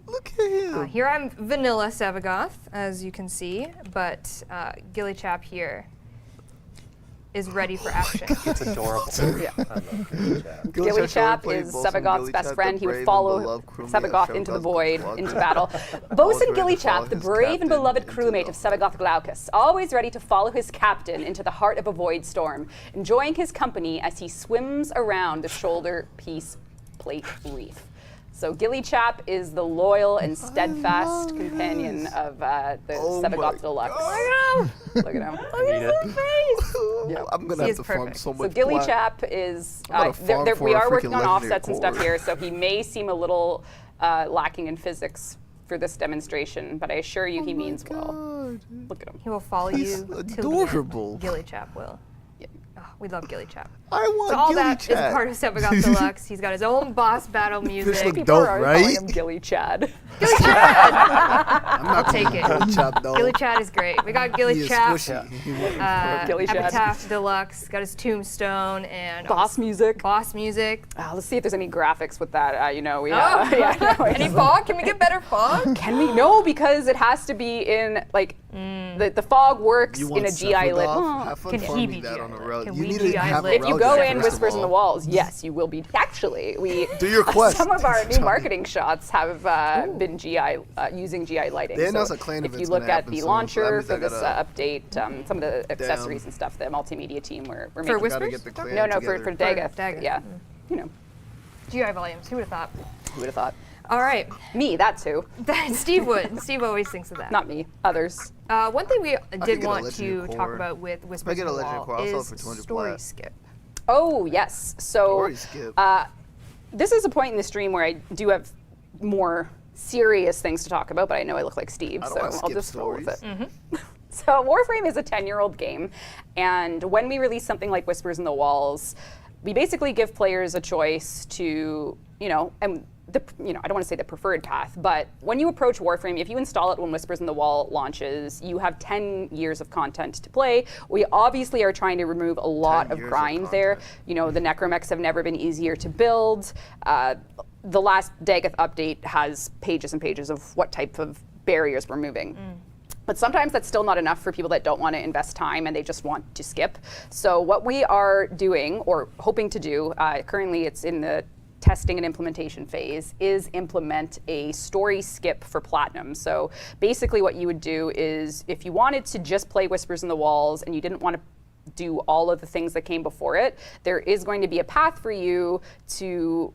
Look at him. Here I'm vanilla Sevagoth, as you can see, but Gilly Chap here is ready for action. It's adorable. Yeah. I love Gilly Chap. Gilly Chap is Sevagoth's best friend. He would follow Sevagoth into the void, into battle. Bosun Gilly Chap, the brave and beloved crewmate of Sevagoth Glaucus, always ready to follow his captain into the heart of a void storm, enjoying his company as he swims around the shoulder piece plate reef. So Gilly Chap is the loyal and steadfast companion of the Oh Sevagoth my Deluxe. God. Look at him. Need it. Yeah. I'm gonna He have is to farm perfect. so So much Gilly plat- Chap is, I'm gonna farm for we a are working freaking on legendary offsets and stuff core. here, so he may seem a little lacking in physics for this demonstration, but I assure you he means well. God. Look at him. He will follow He's you till the adorable. end. Gilly Chap will. Oh, we love Gilly Chap. I want So all Gilly that is Chat. part of Sevagoth Deluxe. He's got his own boss battle music. look People dope, are right? calling him Gilly Chad. I'll take it. Gilly Chap, though. Gilly Chad is great. We got He Gilly is Chap, squishy. Gilly Chad. Epitaph Deluxe, got his tombstone, and Boss music. boss music. Let's see if there's any graphics with that. We Oh, yeah, no, any fog? Can we get better fog? Can we? No, because it has to be in like the fog works You in want a GI lit. Sevagoth? Have fun Can he farming be that GI on the lit? road. Can You we need to GI have a lit? If you road go jack, in first of Whispers in the all. Walls, yes, you will be. Actually, we Do your quest. Some of our new marketing shots have been GI using GI lighting. They So announced a Clan if you event's look gonna at happen the soon, so that launcher means I for this gotta- update, some of the accessories and stuff, the multimedia team were For making. Whispers? Gotta get the clan No, for together. Daga. Daga. Yeah, you know, GI volumes. Who would have thought? who would have thought? All right. Me, that too. Steve would. Steve always thinks of that. Not me. Others. One thing we could did get a want legendary to talk core. about with Whispers get in a the legendary Wall core, I'll sell it is for 200 story plat. skip. Oh yes. So Story skip. this is a point in the stream where I do have more serious things to talk about, but I know I look like Steve, I don't so wanna I'll skip just roll with it. stories. So Warframe is a 10-year-old game, and when we release something like Whispers in the Walls, we basically give players a choice to, and I don't want to say the preferred path, but when you approach Warframe, if you install it when Whispers in the Wall launches, you have 10 years of content to play. We obviously are trying to remove a lot 10 of years of grind there. content. The necromechs have never been easier to build. The last Dagoth update has pages and pages of what type of barriers we're moving. But sometimes that's still not enough for people that don't want to invest time and they just want to skip. So what we are doing, or hoping to do, currently it's in the testing and implementation phase is implement a story skip for Platinum. So basically what you would do is if you wanted to just play Whispers in the Walls and you didn't want to do all of the things that came before it, there is going to be a path for you to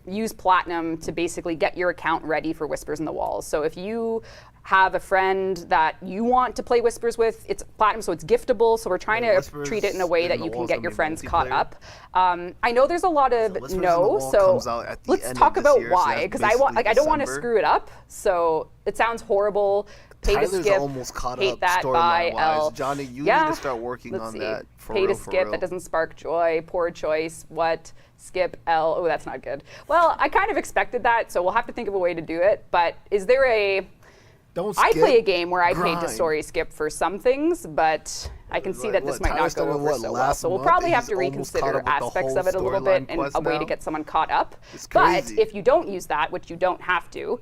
use Platinum to basically get your account ready for Whispers in the Walls. So if you have a friend that you want to play Whispers with, it's Platinum, so it's giftable. So we're trying to treat it in a way that you can get your friends caught up. I know there's a lot of so let's talk about why, because I don't want to screw it up. So it sounds horrible. Pay Tyler's to skip. almost caught hate up that by storyline-wise. Johnny, you need to start working on that. Pay to skip, that doesn't spark joy. Poor choice. What? Skip L. Oh, that's not good. Well, I kind of expected that, so we'll have to think of a way to do it. But is there a... I play a game where I paid to story skip for some things, but I can see that this might not go over so well. So we'll probably have to reconsider aspects of it a little bit and a way to get someone caught up. But if you don't use that, which you don't have to,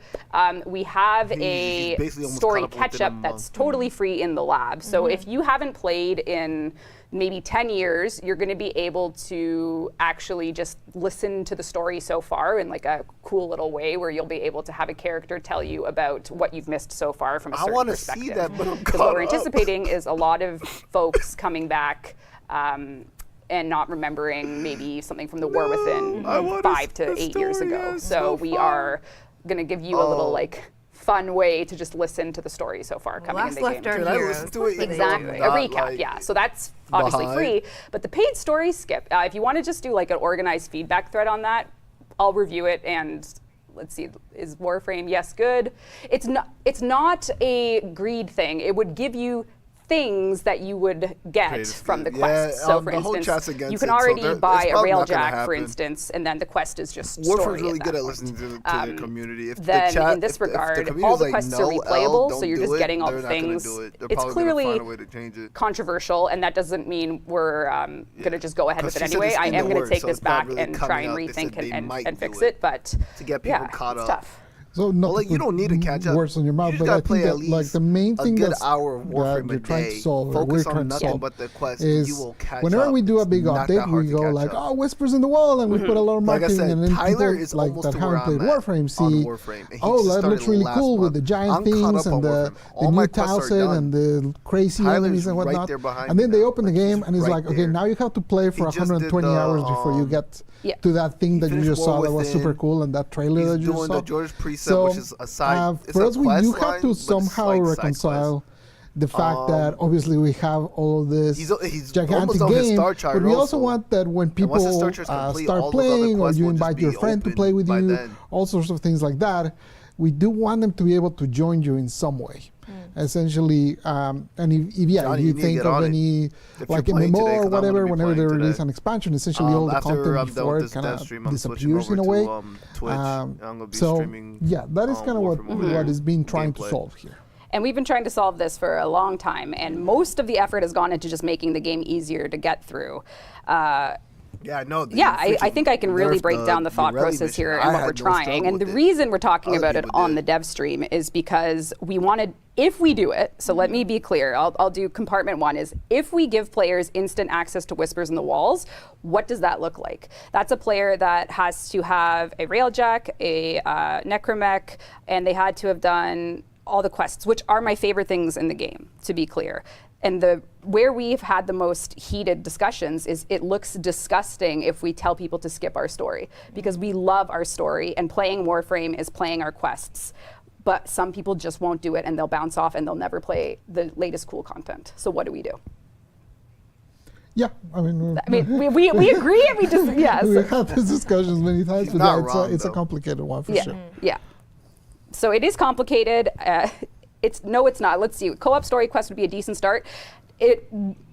we have a story catch-up that's totally free in the lab. So if you haven't played in maybe 10 years, you're going to be able to actually just listen to the story so far in like a cool little way where you'll be able to have a character tell you about what you've missed so far from a certain perspective. I want to see that, but I'm caught up. What we're anticipating is a lot of folks coming back and not remembering maybe something from the War Within 5 to 8 years ago. So we are going to give you a little like fun way to just listen to the story so far coming in the game. Exactly, a recap, yeah. So that's obviously free, but the paid story skip, if you want to just do like an organized feedback thread on that, I'll review it and let's see, is Warframe, yes, good. It's not a greed thing. It would give you things that you would get from the quest. So for instance, you can already buy a railjack, for instance, and then the quest is just story. Warframe's really good at listening to the community. Then in this regard, all the quests are replayable, so you're just getting all the things. It's clearly controversial, and that doesn't mean we're going to just go ahead with it anyway. I am going to take this back and try and rethink and fix it, but yeah, it's tough. So you don't need to catch up. Words on your mouth, but I think that like the main thing that's hour of Warframe you're trying to solve, or we're trying to solve, but the quest, is you will catch whenever up. we do a big update, we go like, oh, Whispers in the Wall, and we put a lot of marketing, and then Tyler people is like almost that haven't played Warframe see, oh, that looks really cool with the giant things and the new Towson and the crazy enemies and whatnot. And then they open the game, and it's like, okay, now you have to play for 120 hours before you get to that thing that you just saw that was super cool, and that trailer that you just saw. So, which is a side, for us, we do have to somehow reconcile the fact that obviously we have all of this gigantic game, but we also want that when people start playing, or you invite your friend to play with you, all sorts of things like that, we do want them to be able to join you in some way. Essentially, and if Johnny, you think of any like MMO or whatever, whenever they release an expansion, essentially all the content before it kind of disappears in a way. So yeah, that is kind of what is being trying to solve here. And we've been trying to solve this for a long time, and most of the effort has gone into just making the game easier to get through. I think I can really break down the thought process here and what we're trying. And the reason we're talking about it on the dev stream is because we wanted, if we do it, so let me be clear, I'll do compartment one, is if we give players instant access to Whispers in the Walls, what does that look like? That's a player that has to have a railjack, a necromech, and they had to have done all the quests, which are my favorite things in the game, to be clear. And where we've had the most heated discussions is it looks disgusting if we tell people to skip our story, because we love our story, and playing Warframe is playing our quests. But some people just won't do it, and they'll bounce off, and they'll never play the latest cool content. So what do we do? Yeah, I mean, we agree, and we just, yes. We've had these discussions many times, but it's a complicated one for sure. Yeah. So it is complicated. It's not. Let's see. Co-op story quest would be a decent start.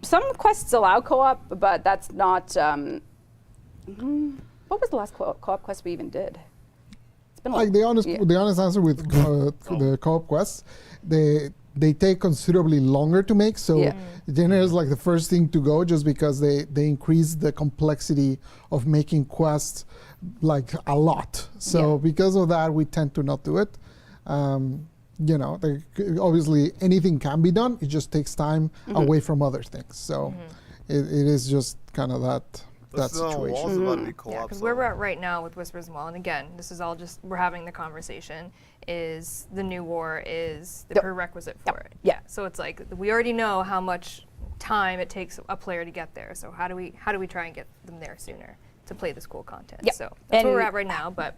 Some quests allow co-op, but that's not. What was the last co-op quest we even did? It's been like the honest answer with the co-op quests, they take considerably longer to make. So dinner is like the first thing to go, just because they increase the complexity of making quests like a lot. So because of that, we tend to not do it. Obviously anything can be done. It just takes time away from other things. So it is just kind of that that Whispers on the situation. Walls is about to be co-op. Yeah, because so- where we're at right now with Whispers and Wall, and again, this is all just, we're having the conversation, is the new war is the Yep. prerequisite for Yep. it. Yeah. So it's like, we already know how much time it takes a player to get there, so how do we try and get them there sooner to play this cool content? Yep. So that's where we're And at right now, but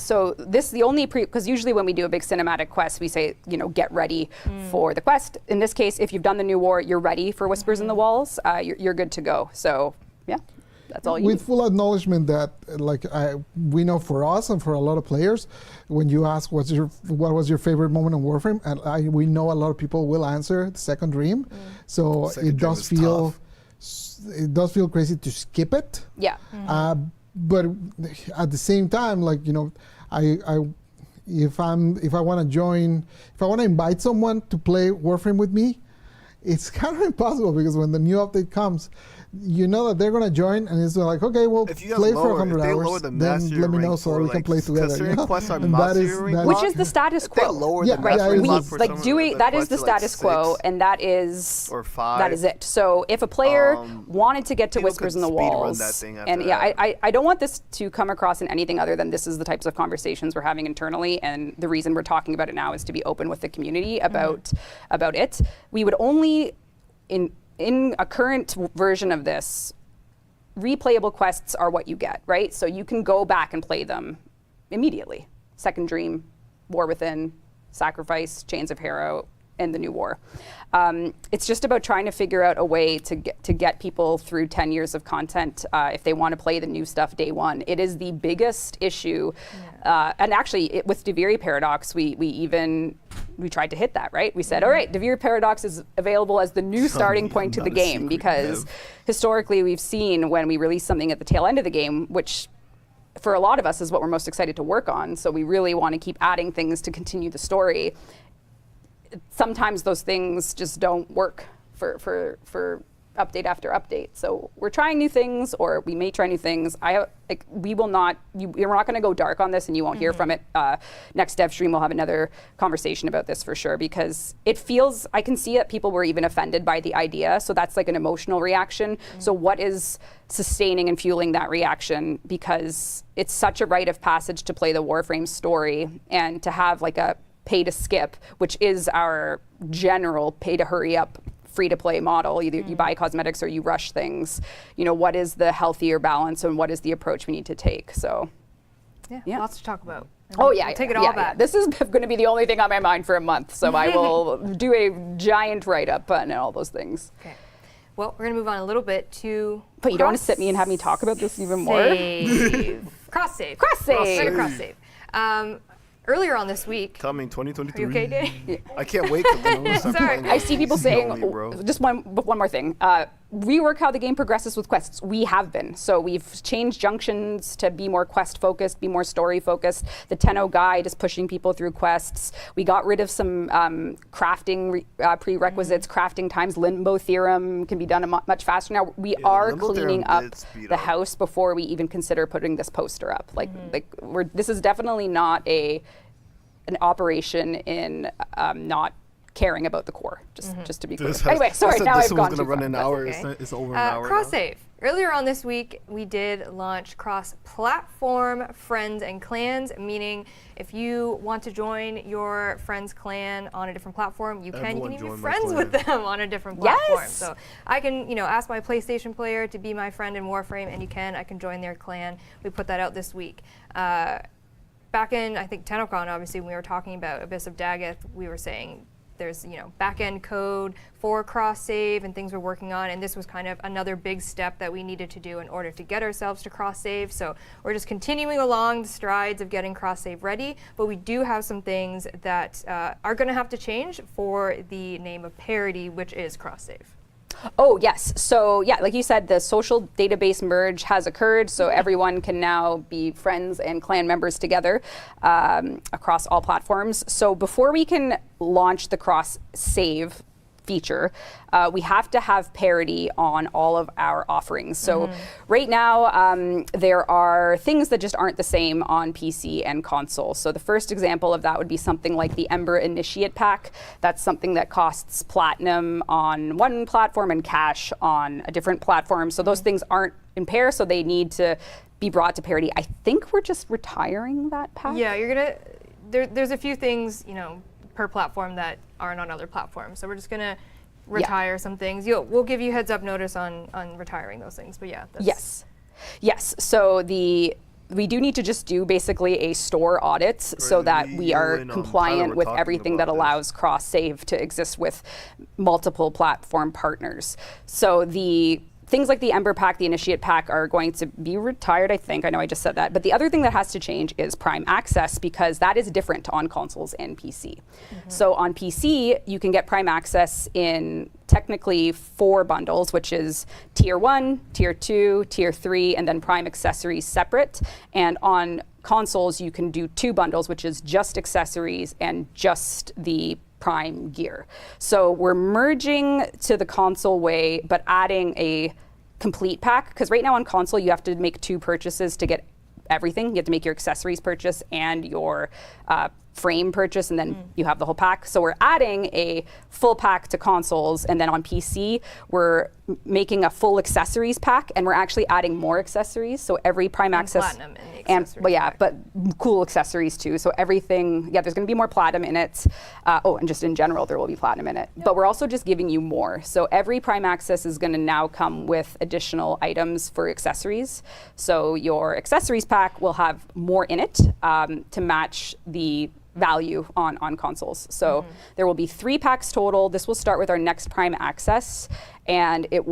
so this the only because usually when we do a big cinematic quest, we say, get ready for the quest. In this case, if you've done the new war, you're ready for Whispers in the Walls. You're good to go. So yeah, that's all you With need. full acknowledgement that, we know for us and for a lot of players, when you ask what was your favorite moment in Warframe, and we know a lot of people will answer the Second Dream. So Second it Dream does is feel tough. it does feel crazy to skip it. Yeah. But at the same time, if I want to invite someone to play Warframe with me, it's kind of impossible because when the new update comes, you know that they're going to join, and it's like, okay, well, If you guys play for lower, 100 if they lower hours, the then mastery let me know rank so for, we can play together. certain quests are And mastery rank Which is the status If they quo. lower Yeah, the right, mastery we- lock for Like some of doing the that is the quests to, like, status quo, 6 and that is or 5. that is it. So if a player wanted to get to people Whispers could in the speedrun Walls, that thing after and yeah, that. I don't want this to come across in anything other than this is the types of conversations we're having internally, and the reason we're talking about it now is to be open with the community about it. We would only in a current version of this, replayable quests are what you get, right? So you can go back and play them immediately. Second Dream, War Within, Sacrifice, Chains of Harrow, and the New War. It's just about trying to figure out a way to get people through 10 years of content if they want to play the new stuff day one. It is the biggest issue. And actually, with Deviri Paradox, we tried to hit that, right? We said, all right, Deviri Paradox is available as the new starting point to the game, because historically we've seen when we release something at the tail end of the game, which for a lot of us is what we're most excited to work on. So we really want to keep adding things to continue the story. Sometimes those things just don't work for update after update. So we're trying new things, or we may try new things. We're not going to go dark on this, and you won't hear from it. Next dev stream, we'll have another conversation about this for sure, because it feels, I can see that people were even offended by the idea. So that's like an emotional reaction. So what is sustaining and fueling that reaction? Because it's such a rite of passage to play the Warframe story, and to have like a pay to skip, which is our general pay to hurry up free-to-play model. Either you buy cosmetics or you rush things. What is the healthier balance, and what is the approach we need to take? So, yeah, lots to talk about. oh yeah, Take it all back. This is going to be the only thing on my mind for a month, so I will do a giant write-up and all those things. Okay. Well, we're going to move on a little bit to. But you don't want to sit me and have me talk about this even more? Cross save. Cross save. Cross save. Earlier on this week. Coming Are 2023. you okay, Dave? I can't wait to when we start Sorry. playing I see people saying, Lonely, bro. just one more thing. Rework how the game progresses with quests. We have been. So we've changed junctions to be more quest focused, be more story focused. The Tenno guide is pushing people through quests. We got rid of some crafting prerequisites, crafting times. Limbo theorem can be done much faster now. We are Limbo cleaning theorem up did speed the up. house before we even consider putting this poster up. This is definitely not an operation in not caring about the core, just to be clear. Anyway, sorry, now I've gone This too one's going to run far. an That's hour. okay. It's over an hour Cross now. save. Earlier on this week, we did launch cross-platform friends and clans, meaning if you want to join your friend's clan on a different platform, you can. Everyone You can be join my friends with clan. them on a different platform. Yes! So I can, ask my PlayStation player to be my friend in Warframe, and I can join their clan. We put that out this week. Back in, I think, TennoCon, obviously, when we were talking about Abyss of Daggett, we were saying there's, back-end code for cross-save and things we're working on, and this was kind of another big step that we needed to do in order to get ourselves to cross-save. So we're just continuing along the strides of getting cross-save ready, but we do have some things that are going to have to change for the name of parity, which is cross-save. Oh, yes. So, yeah, like you said, the social database merge has occurred, so everyone can now be friends and clan members together across all platforms. So before we can launch the cross-save feature, we have to have parity on all of our offerings. So right now, there are things that just aren't the same on PC and console. So the first example of that would be something like the Ember Initiate Pack. That's something that costs platinum on one platform and cash on a different platform. So those things aren't impair, so they need to be brought to parity. I think we're just retiring that pack. Yeah, there's a few things, per platform that aren't on other platforms. So we're just gonna retire some things. We'll give you heads up notice on retiring those things. But yeah. Yes. So we do need to just do basically a store audit so that we are compliant with everything that allows cross save to exist with multiple platform partners. So the things like the Ember pack, the Initiate pack are going to be retired, I think. I know I just said that. But the other thing that has to change is Prime Access, because that is different on consoles and PC. So on PC, you can get Prime Access in technically 4 bundles, which is Tier 1, Tier 2, Tier 3, and then Prime accessories separate. And on consoles, you can do 2 bundles, which is just accessories and just the Prime gear. So we're merging to the console way, but adding a complete pack, because right now on console you have to make 2 purchases to get everything. You have to make your accessories purchase and your frame purchase, and then you have the whole pack. So we're adding a full pack to consoles, and then on PC we're making a full accessories pack, and we're actually adding more accessories. So every Prime Access platinum in the accessories pack. but cool accessories too. So everything, there's going to be more platinum in it. And just in general, there will be platinum in it. But we're also just giving you more. So every Prime Access is going to now come with additional items for accessories. So your accessories pack will have more in it to match the value on consoles. So there will be 3 packs total. This will start with our next Prime Access, and it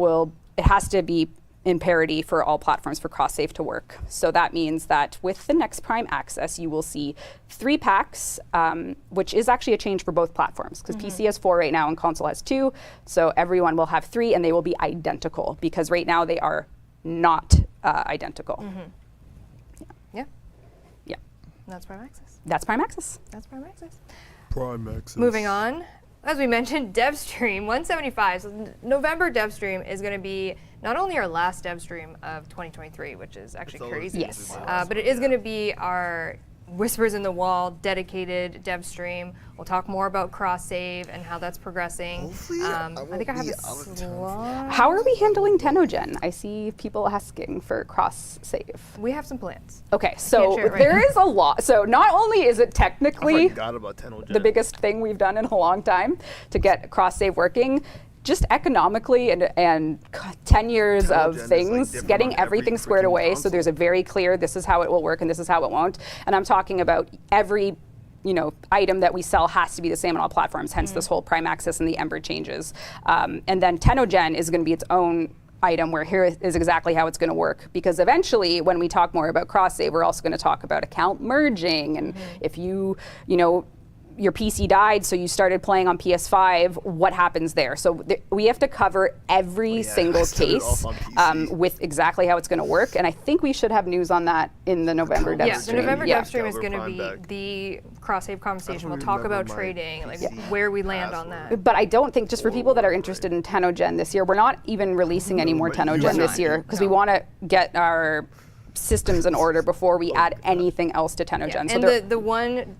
has to be in parity for all platforms for cross-save to work. So that means that with the next Prime Access, you will see 3 packs, which is actually a change for both platforms, because PC has 4 right now and console has 2. So everyone will have 3, and they will be identical, because right now they are not identical. That's Prime Access. That's Prime Access. That's Prime Access. Prime Access. Moving on, as we mentioned, DevStream 175. So November DevStream is going to be not only our last DevStream of 2023, which is actually crazy, but it is going to be our Whispers in the Wall dedicated DevStream. We'll talk more about cross-save and how that's progressing. Hopefully, I think I have a slide. How are we handling Tenogen? I see people asking for cross-save. We have some plans. Okay, so share it right there now. is a lot. So not only is it I technically forgot about Tenogen. the biggest thing we've done in a long time to get cross-save working, just economically and 10 years Tenogen of is, like, things, different getting on every everything squared freaking away. So console. there's a very clear, this is how it will work and this is how it won't. And I'm talking about every item that we sell has to be the same on all platforms, hence this whole Prime Access and the Ember changes. And then Tenogen is going to be its own item, where here is exactly how it's going to work, because eventually when we talk more about cross-save, we're also going to talk about account merging, and if your PC died, so you started playing on PS5, what happens there? So we have to cover every single I started case off on PC. with exactly how it's going to work, and I think we should have news on that in the November DevStream. Yeah, the November DevStream is Calvert going to Prime be back. the cross-save conversation. We'll don't talk about remember my trading, like PC where we land on that. But I don't think, just for people that are interested in Tenogen this year, we're not even releasing any more but you Tenogen are this not. year, because we want to get our systems in order before we add anything else to Tenogen. Yeah. So And there- the one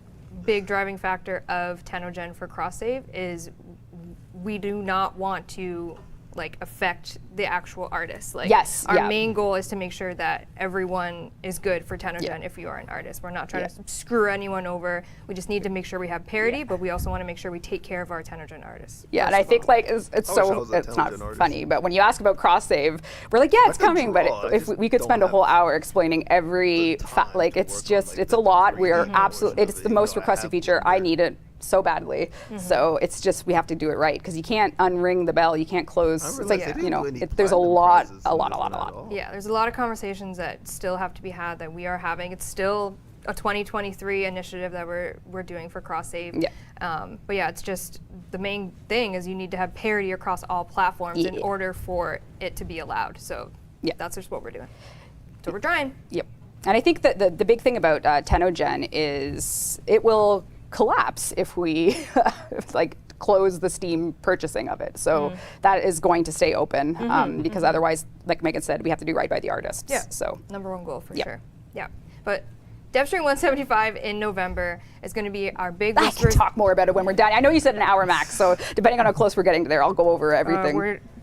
big driving factor of Tenogen for cross-save is we do not want to affect the actual artists. Yes, Our yeah. main goal is to make sure that everyone is good for Tenogen if you are an artist. We're not trying to screw anyone over. We just need to make sure we have parity, but we also want to make sure we take care of our Tenogen artists. Yeah, and I think it's I wish I so was a it's not Tenogen artist. funny, but when you ask about cross save, we're like, yeah, it's can coming. draw, But I if just we could don't spend a have whole hour explaining every the time to it's work on, just like, it's a the lot. We are 3D absolutely version it's of the it, most even though I requested have feature. I need it so badly. So it's just we have to do it right, because you can't unring the bell. You can't close. I It's realized like they didn't do any there's a platinum lot, prizes a in lot. this one at all. Yeah, there's a lot of conversations that still have to be had that we are having. It's still a 2023 initiative that we're doing for cross-save. Yeah. But yeah, it's just the main thing is you need to have parity across all platforms in Yeah. order for it to be allowed. So Yeah. that's just what we're doing. So we're trying. Yep. And I think that the big thing about Tenogen is it will collapse if we close the Steam purchasing of it. So that is going to stay open, because otherwise, like Megan said, we have to do right by the artists. Yeah. So Number one goal for Yeah. sure. Yeah. But DevStream 175 in November is going to be our big I can Whispers. talk more about it when we're done. I know you said an hour max, so depending on how close we're getting to there, I'll go over everything. We're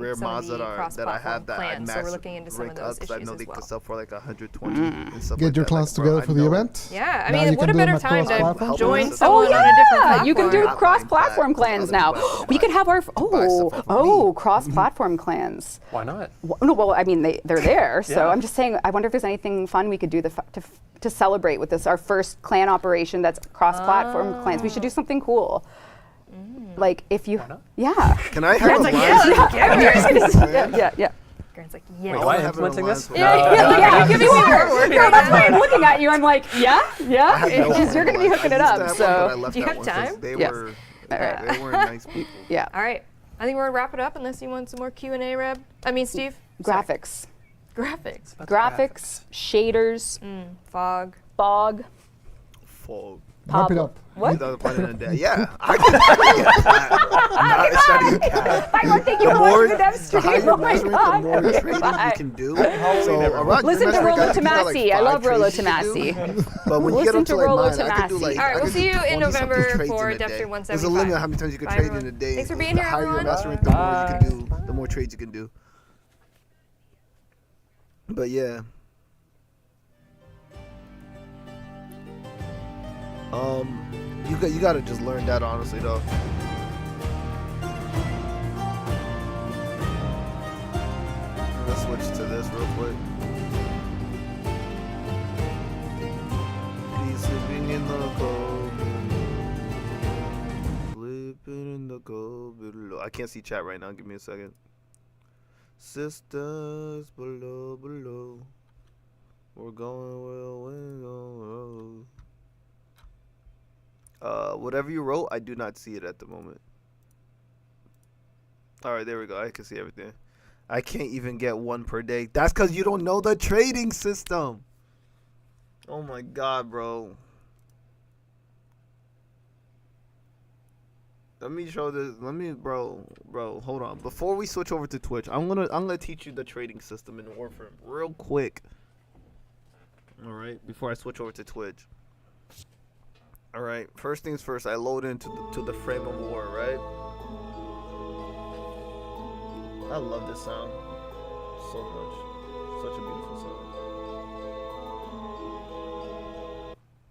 rare some of mods the that I cross-platform have that I plans. So we're max looking into some of rank those because I issues know as they well. could sell for like 120 and stuff Get like your that. class Like, bro, together I for the know- event. Yeah, I Now mean, you what can a do better them time across to platforms. join Oh, someone on a different platform. you can do Not cross-platform buying clans other now. people have to We could buy- have our buy stuff off of me. cross-platform clans. Why not? No, well, I mean they're there. So Yeah. I'm just saying, I wonder if there's anything fun we could do to celebrate with this, our first clan operation that's cross-platform clans. We should do something cool. Like if you, not? yeah. Can I have a like, line? yeah. Grant's like, Wait, yes. am I have an implementing this? alliance Yeah, give me more. working No, on that's that. why I'm looking at you. I'm like, yeah. No, Because you're going to be hooking it I used to up. have one, but I So left Do you that have one 'cause time? They Yes. were right. they weren't nice people. yeah, All right. I think we're gonna wrap it up unless you want some more Q&A, Reb. I mean, Steve. graphics, Graphics. graphics, shaders, Fog. fog. Fog. Wrap it up. What? Without putting it in. Yeah. I can no, it's not even cat. I don't think you The watched more, the dev the stream. higher Oh your my measurement, the god. more Okay, trading bye. you can do. So around Listen to your Rollo measurement, I think you got, Tomasi. I like, love 5 Rollo trades you can Tomasi. do. But when you get Listen up to to like Rollo mine, I could do Tomasi. like. All right, I we'll could see do you in 20-something November trades for in a day. Devster 175. There's a limit how many times you can Bye, trade everyone. in a day. Thanks for being The here, higher your everyone. measurement, the more you can do, the more trades you can do. But yeah. You gotta just learn that honestly though. Let's switch to this real quick. He's sleeping in the cold below. Sleeping in the cold below. I can't see chat right now. Give me a second. Sisters below. We're going well, we're going well. Whatever you wrote, I do not see it at the moment. Alright, there we go. I can see everything. I can't even get one per day. That's because you don't know the trading system. Oh my god, bro. Let me show this. Bro, hold on. Before we switch over to Twitch, I'm gonna teach you the trading system in Warframe real quick. Alright, before I switch over to Twitch. Alright, first things first, I load into the frame of war, right? I love this sound so much. Such a beautiful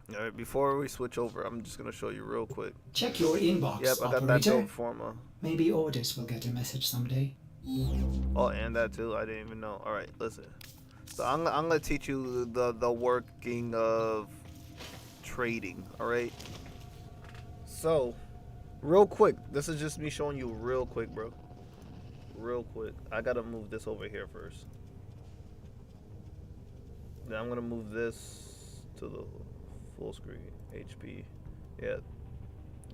sound. Alright, before we switch over, I'm just gonna show you real quick. Check your inbox, Yep, I got that operator. build forma. Maybe orders will get a message someday. Oh, and that too, I didn't even know. Alright, listen. So I'm gonna teach you the working of trading, alright? So, real quick, this is just me showing you real quick, bro. Real quick. I gotta move this over here first. Then I'm gonna move this to the full screen. HP. Yeah.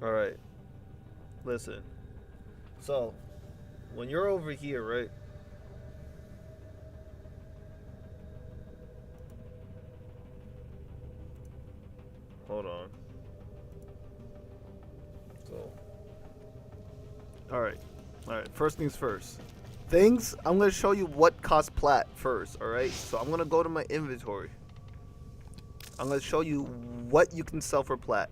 Alright. Listen. So, when you're over here, right? Hold on. So. Alright. Alright, first things first. I'm going to show you what costs plat first, alright? So I'm going to go to my inventory. I'm going to show you what you can sell for plat.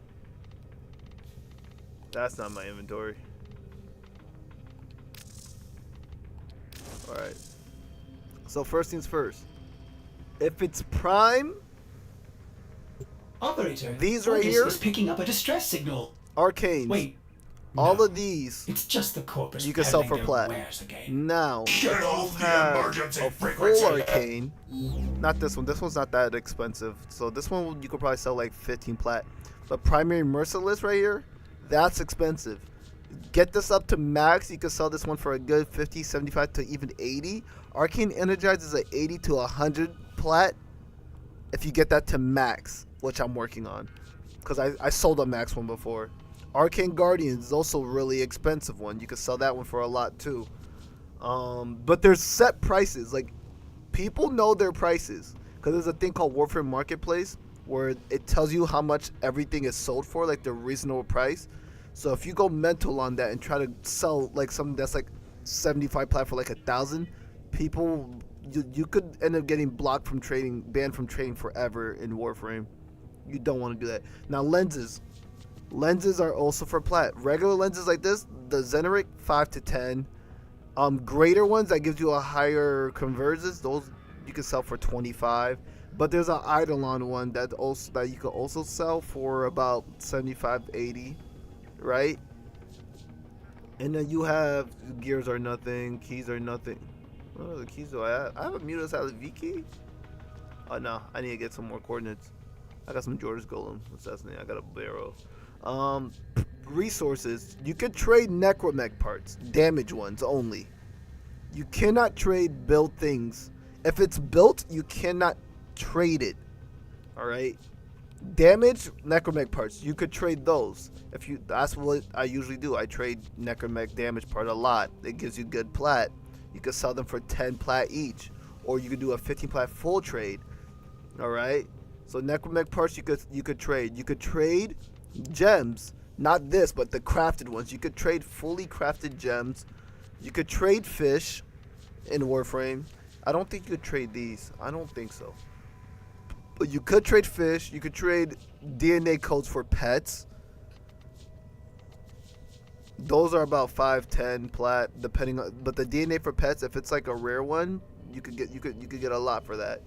That's not my inventory. Alright. So first things first. If it's prime, Operator, These right August here? is picking up a distress signal. arcanes, Wait, all no. of these, It's just the corpus you can sell peddling for their plat. wares again. Now, Get you off the have emergency a frequency. full arcane. Not this one. This one's not that expensive. So this one you could probably sell like 15 plat. But primary merciless right here, that's expensive. Get this up to max. You could sell this one for a good 50, 75 to even 80. Arcane Energize is like 80 to 100 plat. If you get that to max, which I'm working on, because I sold a max one before. Arcane Guardians is also a really expensive one. You could sell that one for a lot too. But there's set prices. Like, people know their prices because there's a thing called Warframe Marketplace where it tells you how much everything is sold for, like the reasonable price. So if you go mental on that and try to sell like something that's like 75 plat for like 1,000, people, you could end up getting blocked from trading, banned from trading forever in Warframe. You don't want to do that. Now lenses are also for plat. Regular lenses like this, the Xeneric 5 to 10. Greater ones that gives you a higher convergence, those you can sell for 25. But there's an Eidolon one that you could also sell for about 75, 80, right? And then you have gears are nothing, keys are nothing. Oh, the keys do I have? I have a Mutas V key. Oh no, I need to get some more coordinates. I got some George Golem. What's that name? I got a Barrow. Resources. You could trade Necromech parts, damage ones only. You cannot trade built things. If it's built, you cannot trade it. All right. Damage Necromech parts. You could trade those. That's what I usually do. I trade Necromech damage part a lot. It gives you good plat. You could sell them for 10 plat each, or you could do a 15 plat full trade. All right. So Necromech parts you could trade. You could trade gems. Not this, but the crafted ones. You could trade fully crafted gems. You could trade fish in Warframe. I don't think you could trade these. I don't think so. But you could trade fish. You could trade DNA codes for pets. Those are about 5, 10 plat, depending on. But the DNA for pets, if it's like a rare one, you could get a lot for that.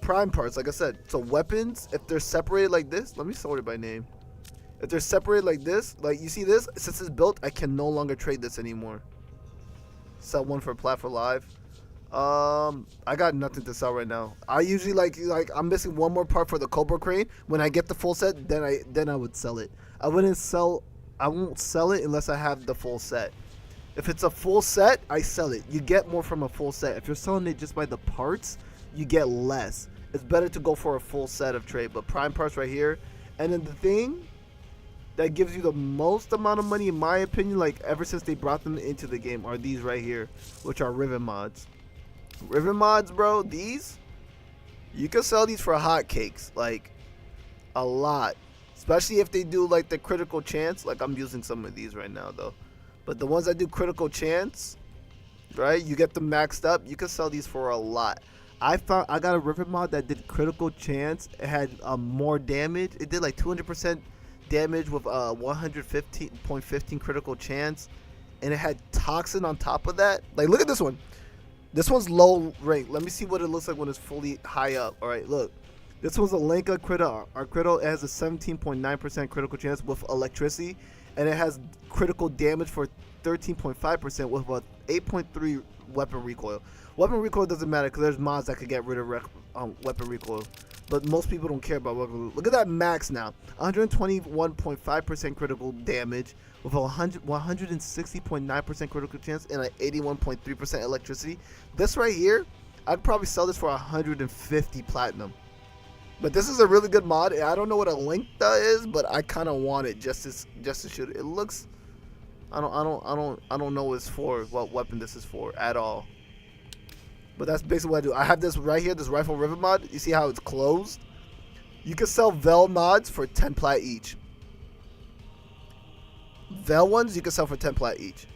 Prime parts, like I said. So weapons, if they're separated like this, let me sort it by name. If they're separated like this, like you see this, since it's built, I can no longer trade this anymore. Sell one for plat for live. I got nothing to sell right now. I usually like I'm missing one more part for the Cobra Crane. When I get the full set, then I would sell it. I won't sell it unless I have the full set. If it's a full set, I sell it. You get more from a full set. If you're selling it just by the parts, you get less. It's better to go for a full set of trade. But prime parts right here, and then the thing that gives you the most amount of money, in my opinion, like ever since they brought them into the game, are these right here, which are Riven mods. Riven mods, bro, these, you can sell these for hotcakes, like a lot. Especially if they do like the critical chance. Like I'm using some of these right now though. But the ones that do critical chance, right, you get them maxed up, you can sell these for a lot. I got a Riven mod that did critical chance. It had more damage. It did like 200% damage with 115.15 critical chance, and it had toxin on top of that. Like look at this one. This one's low rank. Let me see what it looks like when it's fully high up. All right, look. This one's a Lenka Critter. Our Critter has a 17.9% critical chance with electricity, and it has critical damage for 13.5% with a 8.3 weapon recoil. Weapon recoil doesn't matter because there's mods that could get rid of weapon recoil. But most people don't care about weapon. Look at that max now. 121.5% critical damage with a 160.9% critical chance and an 81.3% electricity. This right here, I'd probably sell this for 150 platinum. But this is a really good mod. I don't know what a Linkta is, but I kind of want it just to shoot it. It looks. I don't know what it's for. What weapon this is for at all. But that's basically what I do. I have this right here, this rifle rivet mod. You see how it's closed? You can sell Vel mods for 10 plat each. Vel ones you can sell for 10 plat each.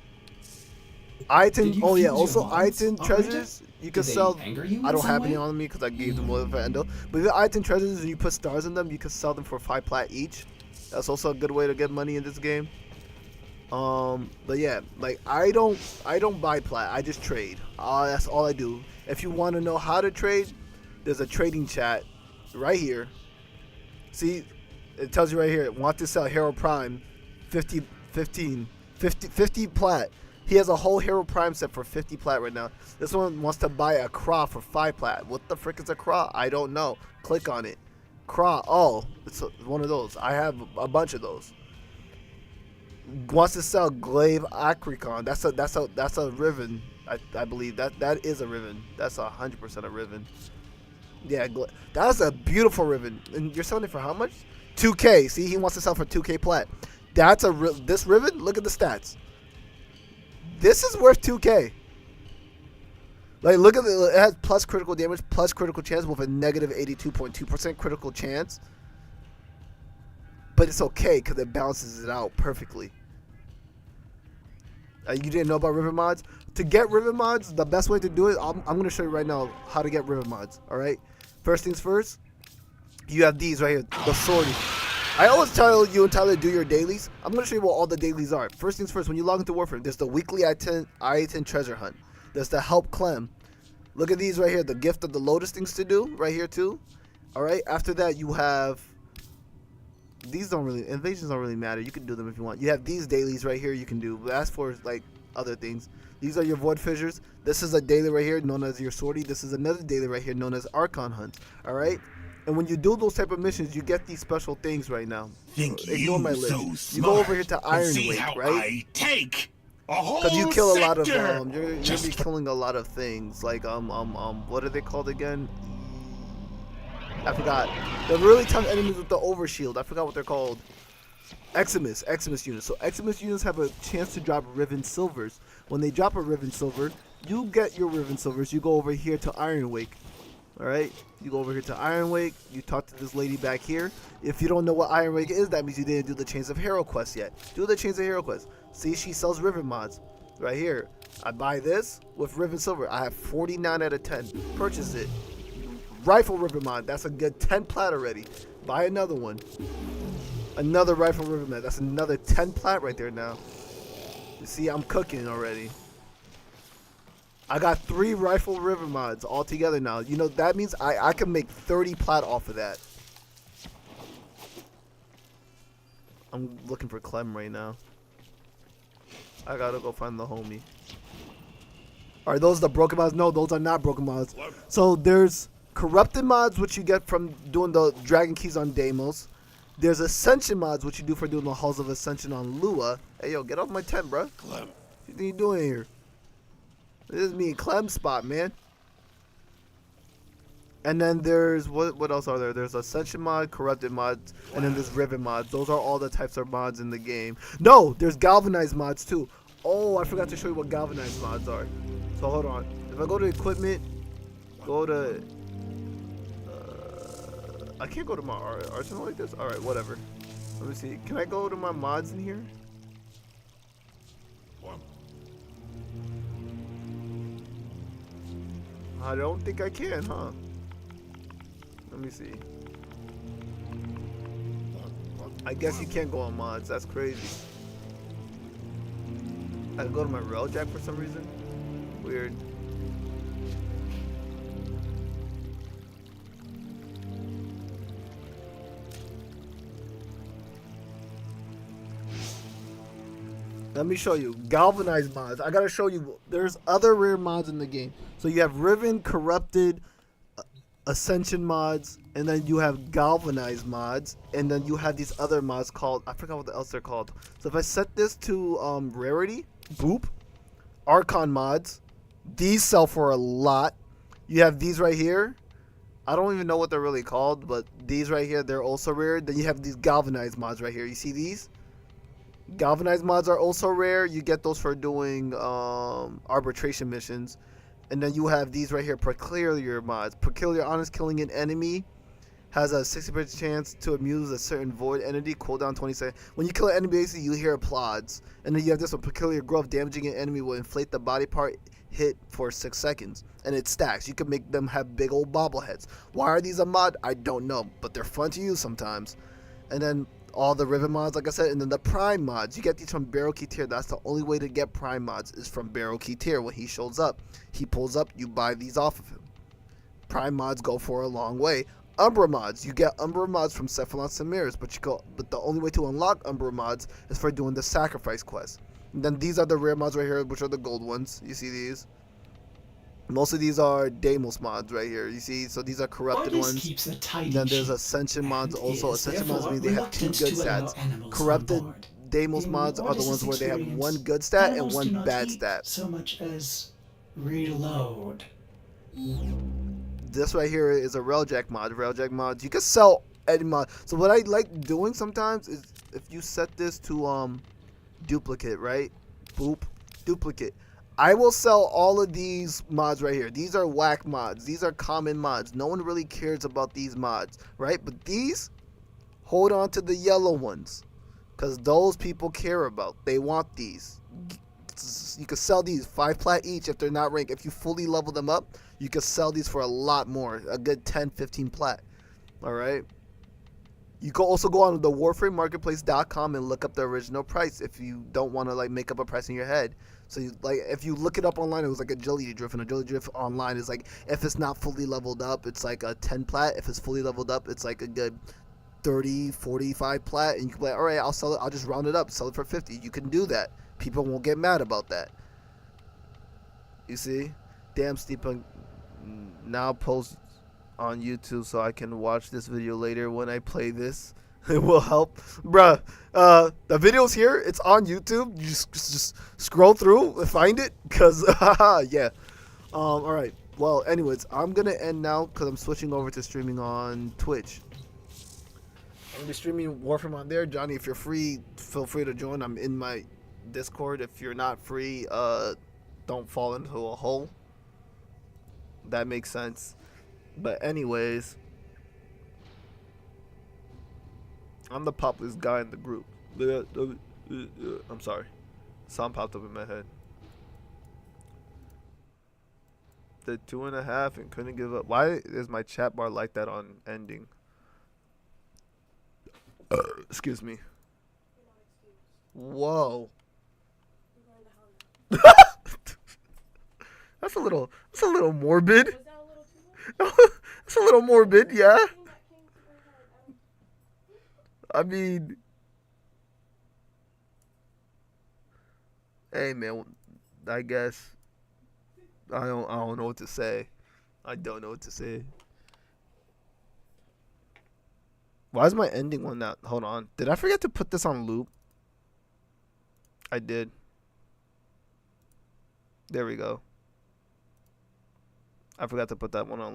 Item, oh yeah, also item treasures you can sell. I don't have any on me because I gave them away for Endo. But the item treasures and you put stars in them, you can sell them for 5 plat each. That's also a good way to get money in this game. But yeah, like I don't buy plat. I just trade. That's all I do. If you want to know how to trade, there's a trading chat right here. See, it tells you right here. Want to sell Hero Prime, 50 plat. He has a whole Hero Prime set for 50 plat right now. This one wants to buy a Craw for 5 plat. What the frick is a Craw? I don't know. Click on it. Craw. Oh, it's one of those. I have a bunch of those. Wants to sell Glaive Acricon. That's a Riven. I believe that is a Riven. That's 100% a Riven. Yeah, that's a beautiful Riven. And you're selling it for how much? 2K. See, he wants to sell for 2K plat. That's this Riven. Look at the stats. This is worth 2K. Like, look at it has plus critical damage, plus critical chance with a negative 82.2% critical chance. But it's okay because it balances it out perfectly. You didn't know about Riven mods? To get Riven mods, the best way to do it, I'm going to show you right now how to get Riven mods. All right. First things first, you have these right here, the sortie. I always tell you and Tyler to do your dailies. I'm going to show you what all the dailies are. First things first, when you log into Warframe, there's the weekly I-10 treasure hunt. There's the help Clem. Look at these right here. The gift of the lotus things to do right here too. All right. After that, you have these. Don't really invasions don't really matter. You can do them if you want. You have these dailies right here. You can do. But as for like other things, these are your void fissures. This is a daily right here known as your sortie. This is another daily right here known as Archon hunts. All right. And when you do those type of missions, you get these special things right now. Ignore my list. You go over here to Iron Wake, right? Because you kill a lot of you're be killing a lot of things like what are they called again? I forgot. The really tough enemies with the overshield. I forgot what they're called. Eximus units. So Eximus units have a chance to drop Riven Silvers. When they drop a Riven Silver, you get your Riven Silvers. You go over here to Iron Wake. Alright, you go over here to Iron Wake, you talk to this lady back here. If you don't know what Iron Wake is, that means you didn't do the Chains of Hero quest yet. Do the Chains of Hero quest. See, she sells Riven mods. Right here. I buy this with Riven Silver. I have 49 out of 10. Purchase it. Rifle Riven mod. That's a good 10 plat already. Buy another one. Another Rifle Riven mod. That's another 10 plat right there now. You see, I'm cooking already. I got 3 Rifle River mods all together now. You know, that means I can make 30 plat off of that. I'm looking for Clem right now. I gotta go find the homie. Are those the broken mods? No, those are not broken mods. So there's corrupted mods, which you get from doing the Dragon Keys on Deimos. There's Ascension mods, which you do for doing the Halls of Ascension on Lua. Hey, yo, get off my tent, bro. Clem. What you think you doing here? This is me and Clem's spot, man. And then there's, what else are there? There's Ascension mod, Corrupted mods, and then there's Riven mods. Those are all the types of mods in the game. No, there's Galvanized mods too. Oh, I forgot to show you what Galvanized mods are. So hold on. If I go to Equipment, go to... I can't go to my arsenal like this? Alright, whatever. Let me see. Can I go to my mods in here? I don't think I can, huh? Let me see. I guess you can't go on mods. That's crazy. I can go to my railjack for some reason. Weird. Let me show you. Galvanized mods. I gotta show you. There's other rare mods in the game. So you have Riven, Corrupted, Ascension mods, and then you have Galvanized mods, and then you have these other mods called, I forgot what else they're called. So if I set this to rarity, boop, Archon mods, these sell for a lot. You have these right here. I don't even know what they're really called, but these right here, they're also rare. Then you have these Galvanized mods right here. You see these? Galvanized mods are also rare. You get those for doing arbitration missions. And then you have these right here, Peculiar mods. Peculiar Honest, killing an enemy has a 60% chance to amuse a certain void entity. Cooldown 20 seconds. When you kill an enemy, basically you hear applauds. And then you have this one, Peculiar Growth. Damaging an enemy will inflate the body part hit for 6 seconds. And it stacks. You can make them have big old bobbleheads. Why are these a mod? I don't know. But they're fun to use sometimes. And then all the Riven mods, like I said, and then the Prime mods. You get these from Barrow Key Tier. That's the only way to get Prime mods is from Barrow Key Tier. When he shows up, he pulls up, you buy these off of him. Prime mods go for a long way. Umbra mods. You get Umbra mods from Cephalon Samiris, but the only way to unlock Umbra mods is for doing the Sacrifice quest. And then these are the rare mods right here, which are the gold ones. You see these? Most of these are Deimos mods right here. You see, so these are corrupted ones. And then there's Ascension mods also. Ascension mods mean they have 2 good stats. Corrupted Deimos mods are the ones where they have 1 good stat and 1 bad stat. So much as reload. This right here is a Railjack mod. Railjack mods. You can sell any mod. So what I like doing sometimes is if you set this to duplicate, right? Boop. Duplicate. I will sell all of these mods right here. These are whack mods. These are common mods. No one really cares about these mods, right? But these, hold on to the yellow ones, because those people care about. They want these. You can sell these 5 plat each if they're not ranked. If you fully level them up, you can sell these for a lot more. A good 10, 15 plat. All right? You can also go on the warframemarketplace.com and look up the original price if you don't want to like make up a price in your head. So you, like if you look it up online, it was like agility drift, and agility drift online is like if it's not fully leveled up, it's like a 10 plat. If it's fully leveled up, it's like a good 30, 45 plat, and you can be like, all right, I'll sell it. I'll just round it up, sell it for 50. You can do that. People won't get mad about that. You see? Damn, Steepunk now post on YouTube so I can watch this video later when I play this. It will help. Bruh, the video's here. It's on YouTube. You just scroll through and find it. Because, yeah. All right. Well, anyways, I'm going to end now because I'm switching over to streaming on Twitch. I'm going to be streaming Warframe on there. Johnny, if you're free, feel free to join. I'm in my Discord. If you're not free, don't fall into a hole. That makes sense. But anyways, I'm the populist guy in the group. I'm sorry. Something popped up in my head. The 2.5 and couldn't give up. Why is my chat bar like that on ending? Excuse me. Whoa. That's a little morbid. It's a little morbid, yeah. I mean, hey man, I guess I don't know what to say. I don't know what to say. Why is my ending one not? Hold on. Did I forget to put this on loop? I did. There we go. I forgot to put that one on